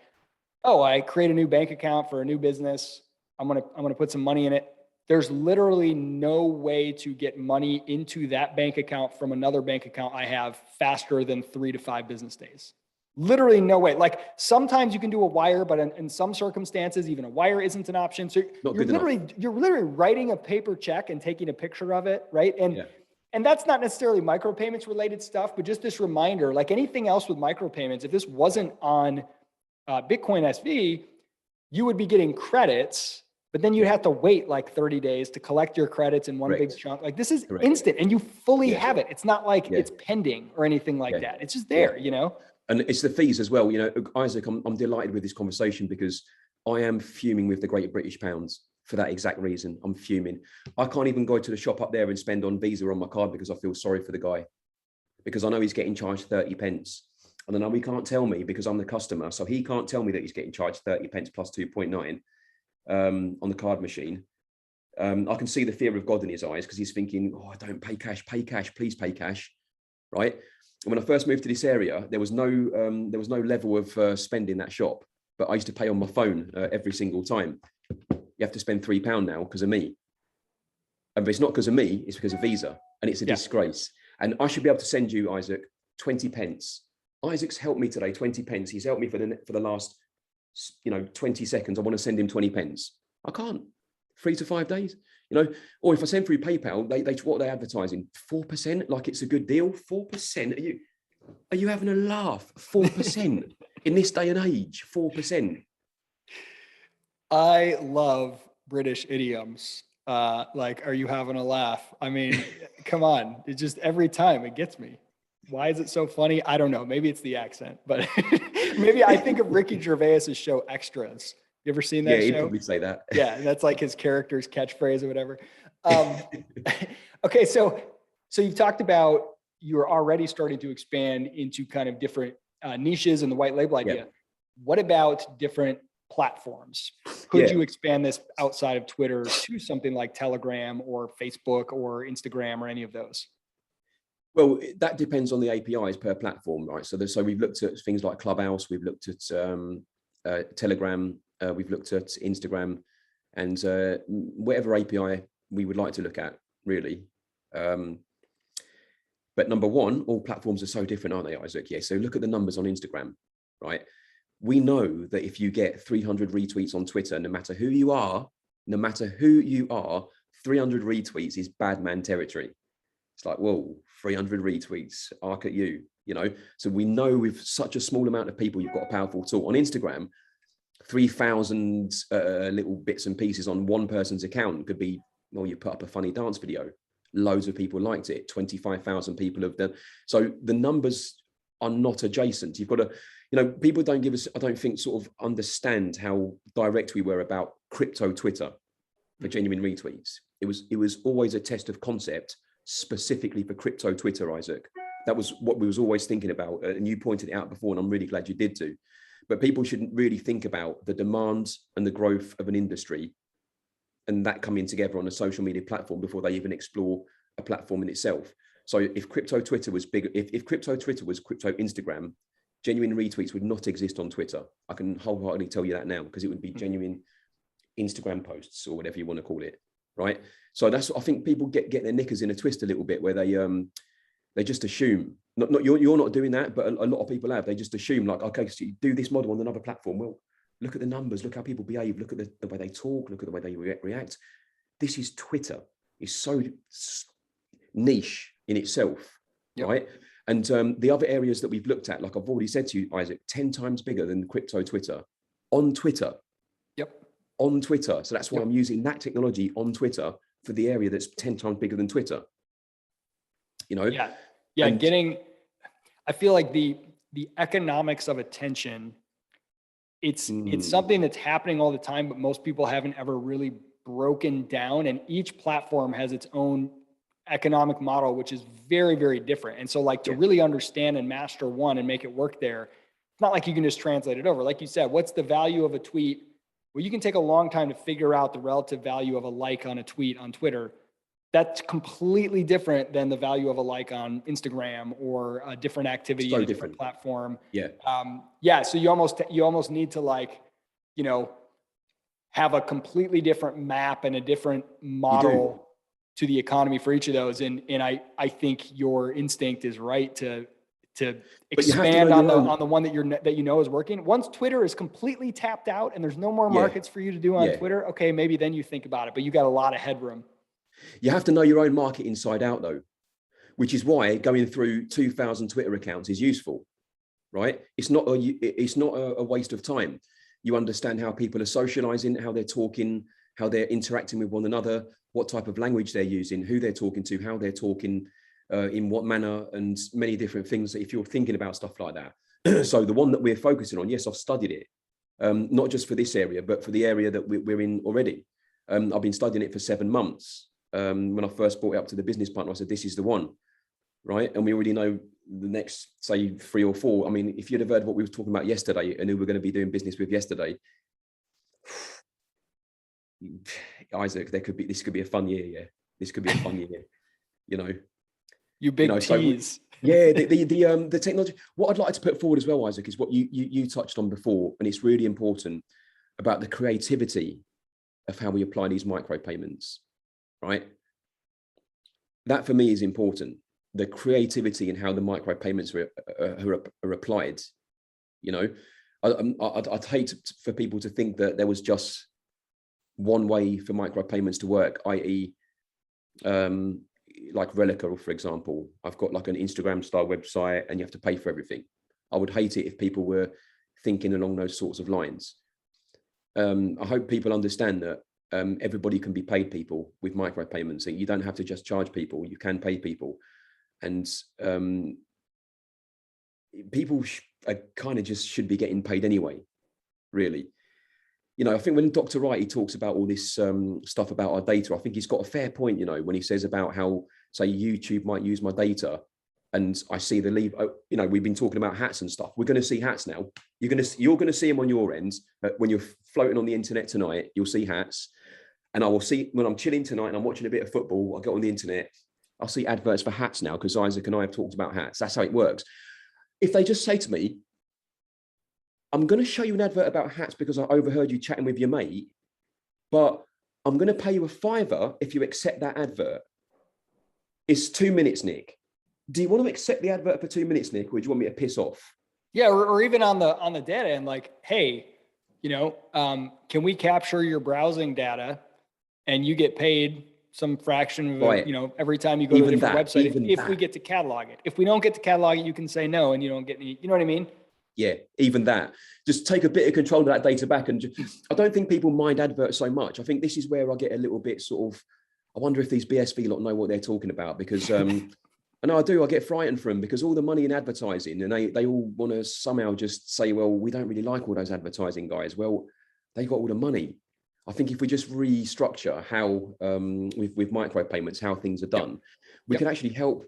oh, I create a new bank account for a new business. I'm gonna put some money in it. There's literally no way to get money into that bank account from another bank account I have faster than 3 to 5 business days. Literally no way. Like sometimes you can do a wire, but in some circumstances, even a wire isn't an option. So you're literally writing a paper check and taking a picture of it, right? And that's not necessarily micropayments related stuff, but just this reminder, like anything else with micropayments, if this wasn't on Bitcoin SV, you would be getting credits, but then you'd have to wait like 30 days to collect your credits in one big chunk. Like this is instant and you fully have it. It's not like it's pending or anything like that. It's just there, you know? And it's the fees as well. You know, Isaac, I'm delighted with this conversation because I am fuming with the Great British Pounds for that exact reason. I'm fuming. I can't even go to the shop up there and spend on Visa on my card because I feel sorry for the guy, because I know he's getting charged 30 pence. And I know he can't tell me because I'm the customer. So he can't tell me that he's getting charged 30 pence plus 2.9 on the card machine. I can see the fear of God in his eyes because he's thinking, oh, I don't pay cash, please pay cash, right? And when I first moved to this area, there was no level of spend in that shop, but I used to pay on my phone every single time. You have to spend £3 now because of me. But it's not because of me, it's because of Visa. And it's a disgrace. And I should be able to send you, Isaac, 20 pence. Isaac's helped me today, 20 pence. He's helped me for the last 20 seconds. I want to send him 20 pence. I can't. 3 to 5 days, or if I send through PayPal, they what are they advertising? 4%, like it's a good deal. 4%. Are you having a laugh? 4% in this day and age, 4%. I love British idioms. Like, are you having a laugh? I mean, come on. It just every time it gets me. Why is it so funny? I don't know. Maybe it's the accent, but maybe I think of Ricky Gervais's show Extras. You ever seen that show? Yeah, he'd probably say that. Yeah, that's like his character's catchphrase or whatever. Okay, so you've talked about you're already starting to expand into kind of different niches and the white label idea. Yeah. What about different platforms? Could you expand this outside of Twitter to something like Telegram or Facebook or Instagram or any of those? Well, that depends on the APIs per platform, right? So we've looked at things like Clubhouse, we've looked at Telegram, we've looked at Instagram, and whatever API we would like to look at, really. But number one, all platforms are so different, aren't they, Isaac? Yeah. So look at the numbers on Instagram, right? We know that if you get 300 retweets on Twitter, no matter who you are, 300 retweets is bad man territory. It's like, whoa, 300 retweets, arc at you, So we know with such a small amount of people, you've got a powerful tool. On Instagram, 3,000 little bits and pieces on one person's account could be, well, you put up a funny dance video. Loads of people liked it. 25,000 people have done. So the numbers are not adjacent. You've got to, people don't give us, I don't think, sort of understand how direct we were about crypto Twitter for Genuine Retweets. It was always a test of concept specifically for crypto Twitter, Isaac. That was what we was always thinking about. And you pointed it out before, and I'm really glad you did too. But people shouldn't really think about the demand and the growth of an industry and that coming together on a social media platform before they even explore a platform in itself. So if crypto Twitter was big, if crypto Twitter was crypto Instagram, Genuine Retweets would not exist on Twitter. I can wholeheartedly tell you that now, because it would be genuine Instagram posts, or whatever you want to call it, right? So that's what I think people get their knickers in a twist a little bit, where they just assume, not you're not doing that, but a lot of people have. They just assume like, okay, so you do this model on another platform. Well, look at the numbers, look how people behave, look at the way they talk, look at the way they react. This is Twitter. It's so niche in itself, right? And the other areas that we've looked at, like I've already said to you, Isaac, 10 times bigger than crypto Twitter on Twitter. On Twitter. So that's why I'm using that technology on Twitter for the area that's 10 times bigger than Twitter. You know? And I feel like the economics of attention, it's something that's happening all the time, but most people haven't ever really broken down, and each platform has its own economic model, which is very, very different. And so like to really understand and master one and make it work there, it's not like you can just translate it over. Like you said, what's the value of a tweet? Well, you can take a long time to figure out the relative value of a like on a tweet on Twitter. That's completely different than the value of a like on Instagram or a different activity in a different platform. So you almost need to, like, you know, have a completely different map and a different model to the economy for each of those. And I think your instinct is right to expand on the one that you know is working. Once Twitter is completely tapped out and there's no more markets for you to do on Twitter, okay, maybe then you think about it, but you got a lot of headroom. You have to know your own market inside out, though, which is why going through 2,000 Twitter accounts is useful, right? It's not a waste of time. You understand how people are socializing, how they're talking, how they're interacting with one another, what type of language they're using, who they're talking to, how they're talking, in what manner, and many different things if you're thinking about stuff like that. So the one that we're focusing on, yes, I've studied it, not just for this area, but for the area that we're in already. I've been studying it for 7 months. When I first brought it up to the business partner, I said, this is the one, right? And we already know the next, say, 3 or 4. I mean, if you'd have heard what we were talking about yesterday and who we're going to be doing business with yesterday, Isaac, this could be a fun year. Yeah, this could be a fun year. You know, tease. The technology. What I'd like to put forward as well, Isaac, is what you touched on before, and it's really important about the creativity of how we apply these micropayments, right? That for me is important. The creativity in how the micropayments are applied. You know, I'd hate for people to think that there was just one way for micropayments to work, i.e., like Relica, for example. I've got like an Instagram style website and you have to pay for everything. I would hate it if people were thinking along those sorts of lines. I hope people understand that everybody can be paid people with micropayments. So you don't have to just charge people, you can pay people. And people kind of just should be getting paid anyway, really. You know, I think when Dr. Wright, he talks about all this stuff about our data, I think he's got a fair point, you know, when he says about how, say, YouTube might use my data and I see the leave, you know, we've been talking about hats and stuff. We're going to see hats now. You're going to see them on your end. When you're floating on the internet tonight, you'll see hats. And I will see, when I'm chilling tonight and I'm watching a bit of football, I'll go on the internet, I'll see adverts for hats now, because Isaac and I have talked about hats. That's how it works. If they just say to me, I'm going to show you an advert about hats because I overheard you chatting with your mate, but I'm going to pay you $5 if you accept that advert. It's 2 minutes, Nick. Do you want to accept the advert for 2 minutes, Nick, or do you want me to piss off? Yeah, or even on the data end, like, hey, you know, can we capture your browsing data and you get paid some fraction of, you know, every time you go to a different website, if we get to catalog it. If we don't get to catalog it, you can say no and you don't get any, you know what I mean? Yeah, even that. Just take a bit of control of that data back. And I don't think people mind adverts so much. I think this is where I get a little bit sort of, I wonder if these BSV lot know what they're talking about, because and I do, I get frightened for them, because all the money in advertising, and they all want to somehow just say, well, we don't really like all those advertising guys. Well, they got all the money. I think if we just restructure how with micropayments, how things are done, we can actually help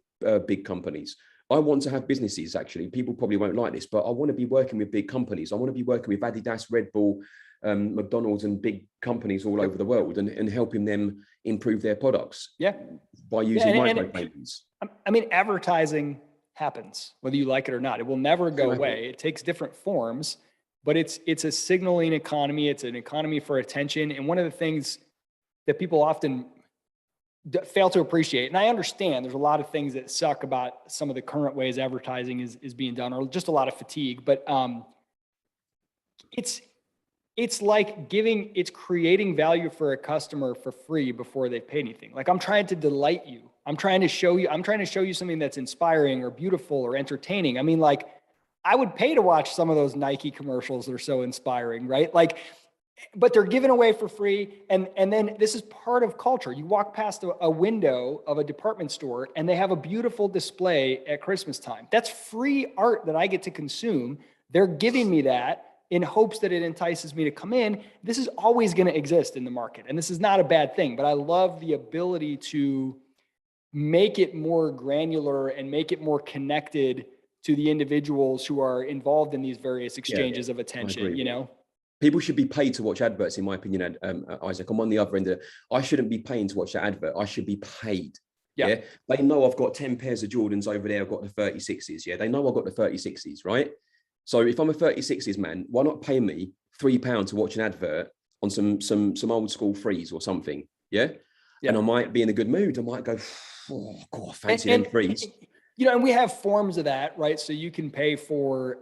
big companies. I want to have businesses, actually. People probably won't like this, but I want to be working with big companies. I want to be working with Adidas, Red Bull, McDonald's and big companies all over the world, and helping them improve their products. Yeah. By using micropayments. I mean, advertising happens, whether you like it or not. It will never go away. It takes different forms, but it's a signaling economy. It's an economy for attention. And one of the things that people often fail to appreciate, and I understand there's a lot of things that suck about some of the current ways advertising is being done, or just a lot of fatigue, but it's like it's creating value for a customer for free before they pay anything. Like, I'm trying to delight you. I'm trying to show you something that's inspiring or beautiful or entertaining. I mean, like, I would pay to watch some of those Nike commercials that are so inspiring, right? Like, but they're given away for free. And then this is part of culture. You walk past a window of a department store and they have a beautiful display at Christmas time. That's free art that I get to consume. They're giving me that in hopes that it entices me to come in. This is always going to exist in the market. And this is not a bad thing, but I love the ability to make it more granular and make it more connected to the individuals who are involved in these various exchanges of attention, you know? People should be paid to watch adverts, in my opinion, Isaac. I'm on the other end of it. I shouldn't be paying to watch that advert. I should be paid. Yeah. They know I've got 10 pairs of Jordans over there. I've got the 36s. Yeah. They know I've got the 36s, right? So if I'm a 36s man, why not pay me £3 to watch an advert on some old school freeze or something? Yeah. And I might be in a good mood. I might go, oh God, I fancy them freeze. You know, and we have forms of that, right? So you can pay for,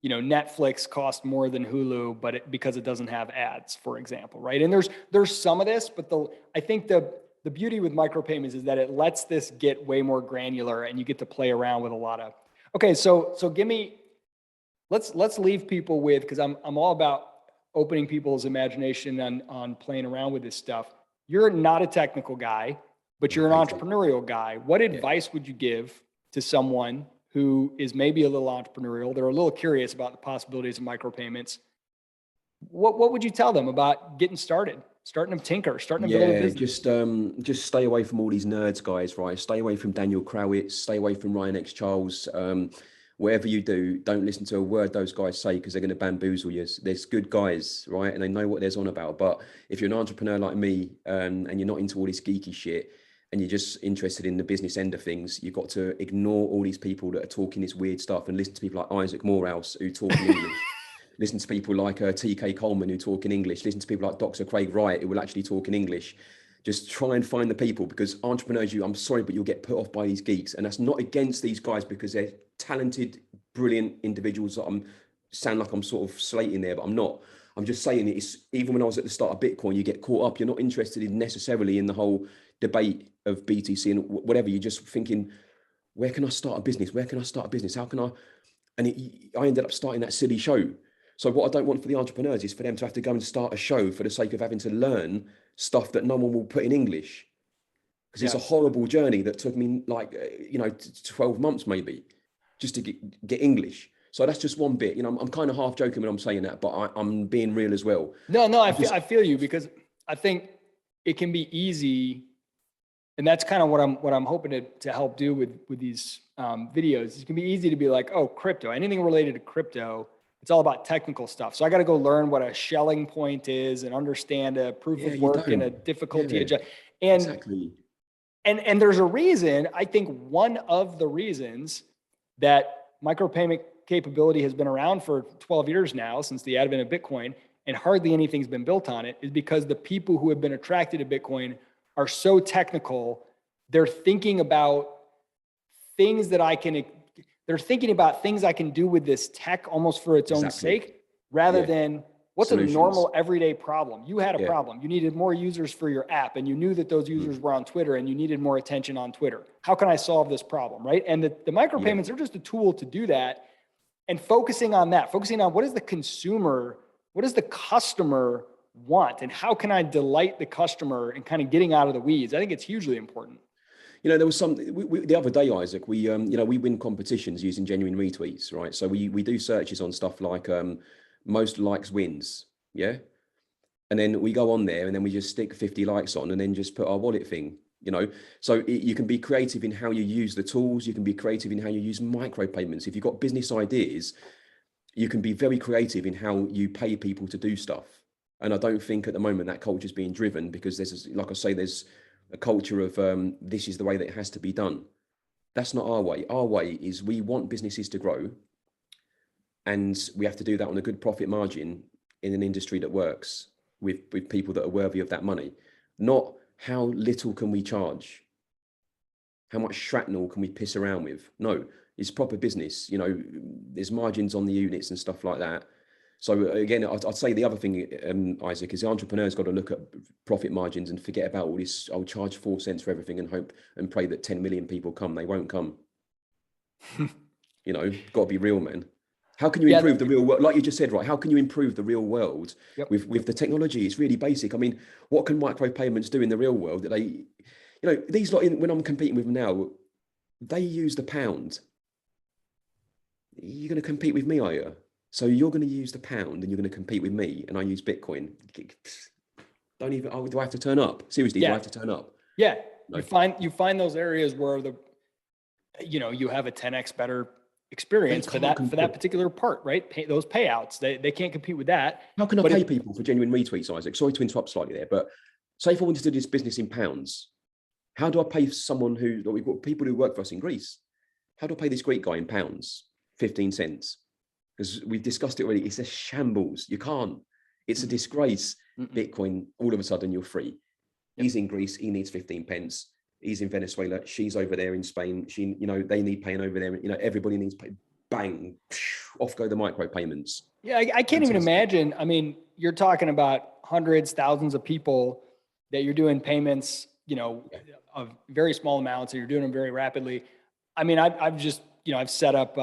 you know, Netflix costs more than Hulu, but because it doesn't have ads, for example, right? And there's some of this, but I think the beauty with micropayments is that it lets this get way more granular, and you get to play around with a lot of. Okay, so give me. Let's leave people with, because I'm all about opening people's imagination on playing around with this stuff. You're not a technical guy, but you're an entrepreneurial guy. What advice would you give to someone who is maybe a little entrepreneurial? They're a little curious about the possibilities of micropayments. What would you tell them about getting started, starting to tinker, starting to build a business? Just stay away from all these nerds, guys, right? Stay away from Daniel Krowitz, stay away from Ryan X. Charles. Whatever you do, don't listen to a word those guys say, because they're going to bamboozle you. There's good guys, right? And they know what they're on about. But if you're an entrepreneur like me, and you're not into all this geeky shit, and you're just interested in the business end of things, you've got to ignore all these people that are talking this weird stuff and listen to people like Isaac Morehouse who talk in English. Listen to people like TK Coleman who talk in English. Listen to people like Dr. Craig Wright who will actually talk in English. Just try and find the people, because entrepreneurs, I'm sorry, but you'll get put off by these geeks. And that's not against these guys, because they're talented, brilliant individuals that sound like I'm sort of slating there, but I'm not. I'm just saying it's, even when I was at the start of Bitcoin, you get caught up. You're not interested in necessarily in the whole debate of BTC and whatever. You're just thinking, where can I start a business? Where can I start a business? How can I? And I ended up starting that silly show. So what I don't want for the entrepreneurs is for them to have to go and start a show for the sake of having to learn stuff that no one will put in English. Because it's a horrible journey that took me 12 months maybe just to get English. So that's just one bit. I'm kind of half joking when I'm saying that, but I'm being real as well. No, I feel you, because I think it can be easy, and that's kind of what I'm hoping to help do with these videos. It can be easy to be like, oh, crypto, anything related to crypto, it's all about technical stuff. So I got to go learn what a shelling point is and understand a proof of work and a difficulty adjust. Exactly. And there's a reason. I think one of the reasons that micropayment capability has been around for 12 years now, since the advent of Bitcoin, and hardly anything's been built on it, is because the people who have been attracted to Bitcoin are so technical. They're thinking about things that they're thinking about things I can do with this tech almost for its own sake, rather than what's solutions. A normal everyday problem. You had a problem. You needed more users for your app, and you knew that those users were on Twitter, and you needed more attention on Twitter. How can I solve this problem, right? And the micropayments are just a tool to do that, and focusing on what is the consumer, what does the customer want, and how can I delight the customer, and kind of getting out of the weeds. I think it's hugely important. There was the other day, Isaac, we win competitions using Genuine Retweets, right? So we do searches on stuff like most likes wins, yeah? And then we go on there and then we just stick 50 likes on and then just put our wallet thing, So you can be creative in how you use the tools. You can be creative in how you use micropayments. If you've got business ideas, you can be very creative in how you pay people to do stuff. And I don't think at the moment that culture is being driven, because there's, like I say, there's a culture of this is the way that it has to be done. That's not our way. Our way is we want businesses to grow, and we have to do that on a good profit margin in an industry that works with people that are worthy of that money. Not how little can we charge? How much shrapnel can we piss around with? No, it's proper business. You know, there's margins on the units and stuff like that. So again, I'd say the other thing, Isaac, is the entrepreneur's got to look at profit margins and forget about all this. I'll charge 4 cents for everything and hope and pray that 10 million people come. They won't come. You know, got to be real, man. How can you improve the real world? Like you just said, right? How can you improve the real world with the technology? It's really basic. I mean, what can micropayments do in the real world that they, you know, these lot, when I'm competing with them now, they use the pound. You're going to compete with me, are you? So you're going to use the pound and you're going to compete with me, and I use Bitcoin. Don't even, do I have to turn up? Seriously, do I have to turn up? Yeah. No. You find those areas where you have a 10x better experience for that particular part, right? Those payouts, they can't compete with that. How can I pay people for genuine retweets, Isaac? Sorry to interrupt slightly there, but say if I wanted to do this business in pounds, how do I pay someone we've got people who work for us in Greece? How do I pay this Greek guy in pounds? 15 cents. Because we've discussed it already. It's a shambles. You can't. It's a disgrace. Bitcoin, all of a sudden you're free. He's in Greece. He needs 15 pence. He's in Venezuela. She's over there in Spain. They need paying over there. Everybody needs pay. Bang, off go the micro payments. Yeah, I can't even imagine. I mean, you're talking about hundreds, thousands of people that you're doing payments, of very small amounts, and you're doing them very rapidly. I mean, I've just, I've set up,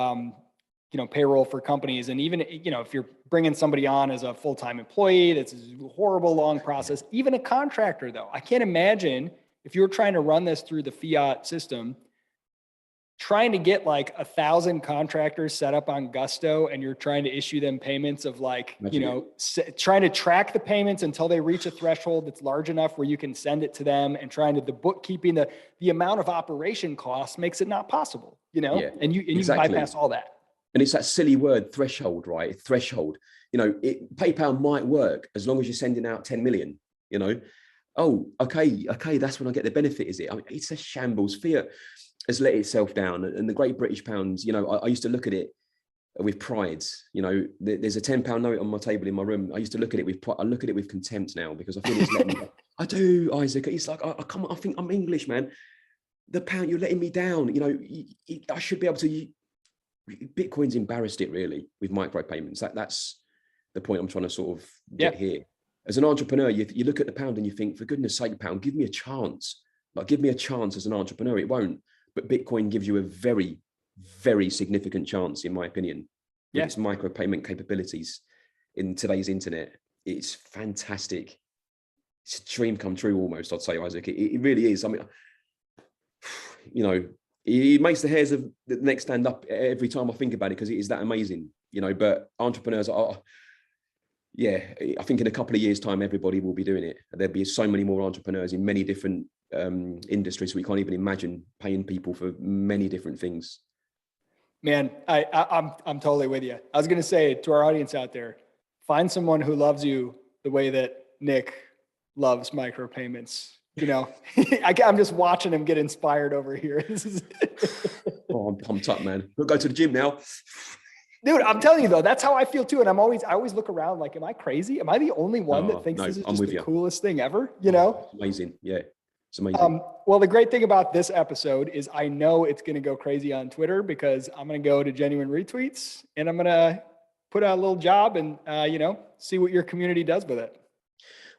payroll for companies. And even, if you're bringing somebody on as a full-time employee, that's a horrible, long process. Even a contractor, though, I can't imagine if you're trying to run this through the fiat system, trying to get like 1,000 contractors set up on Gusto, and you're trying to issue them payments of trying to track the payments until they reach a threshold that's large enough where you can send it to them, and trying to the bookkeeping, the amount of operation costs makes it not possible, and you bypass all that. And it's that silly word threshold, right? Threshold, PayPal might work as long as you're sending out 10 million, Oh, okay. That's when I get the benefit, is it? I mean, it's a shambles. Fiat has let itself down, and the Great British Pounds, I used to look at it with pride. There's a £10 note on my table in my room. I used to look at it with pride. I look at it with contempt now, because I feel it's letting me down. I do, Isaac. It's like, I think I'm English, man. The pound, you're letting me down. I should be able to. Bitcoin's embarrassed it really with micropayments. That's the point I'm trying to sort of get here. As an entrepreneur, you look at the pound and you think, for goodness sake, pound, give me a chance. Like, give me a chance as an entrepreneur. It won't. But Bitcoin gives you a very, very significant chance, in my opinion, with its micropayment capabilities in today's internet. It's fantastic. It's a dream come true almost, I'd say, Isaac. It really is. I mean, it makes the hairs of the neck stand up every time I think about it, because it is that amazing, but entrepreneurs are, I think in a couple of years' time, everybody will be doing it. There'll be so many more entrepreneurs in many different industries. We can't even imagine paying people for many different things. Man, I'm totally with you. I was going to say to our audience out there, find someone who loves you the way that Nick loves micropayments. I'm just watching him get inspired over here. Oh, I'm pumped up, man. We'll go to the gym now. Dude, I'm telling you though, that's how I feel too. And I always look around like, am I crazy? Am I the only one that thinks this is just the coolest thing ever? It's amazing. Yeah, it's amazing. Well, the great thing about this episode is I know it's going to go crazy on Twitter, because I'm going to go to Genuine Retweets and I'm going to put out a little job and, see what your community does with it.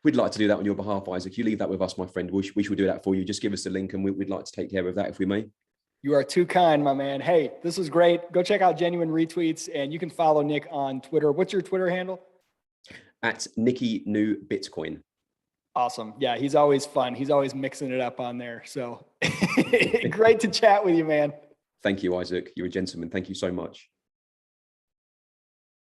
We'd like to do that on your behalf, Isaac. You leave that with us, my friend. We shall do that for you. Just give us the link and we'd like to take care of that if we may. You are too kind, my man. Hey, this was great. Go check out Genuine Retweets, and you can follow Nick on Twitter. What's your Twitter handle? At Nicky New Bitcoin. Awesome. Yeah, he's always fun. He's always mixing it up on there. So great to chat with you, man. Thank you, Isaac. You're a gentleman. Thank you so much.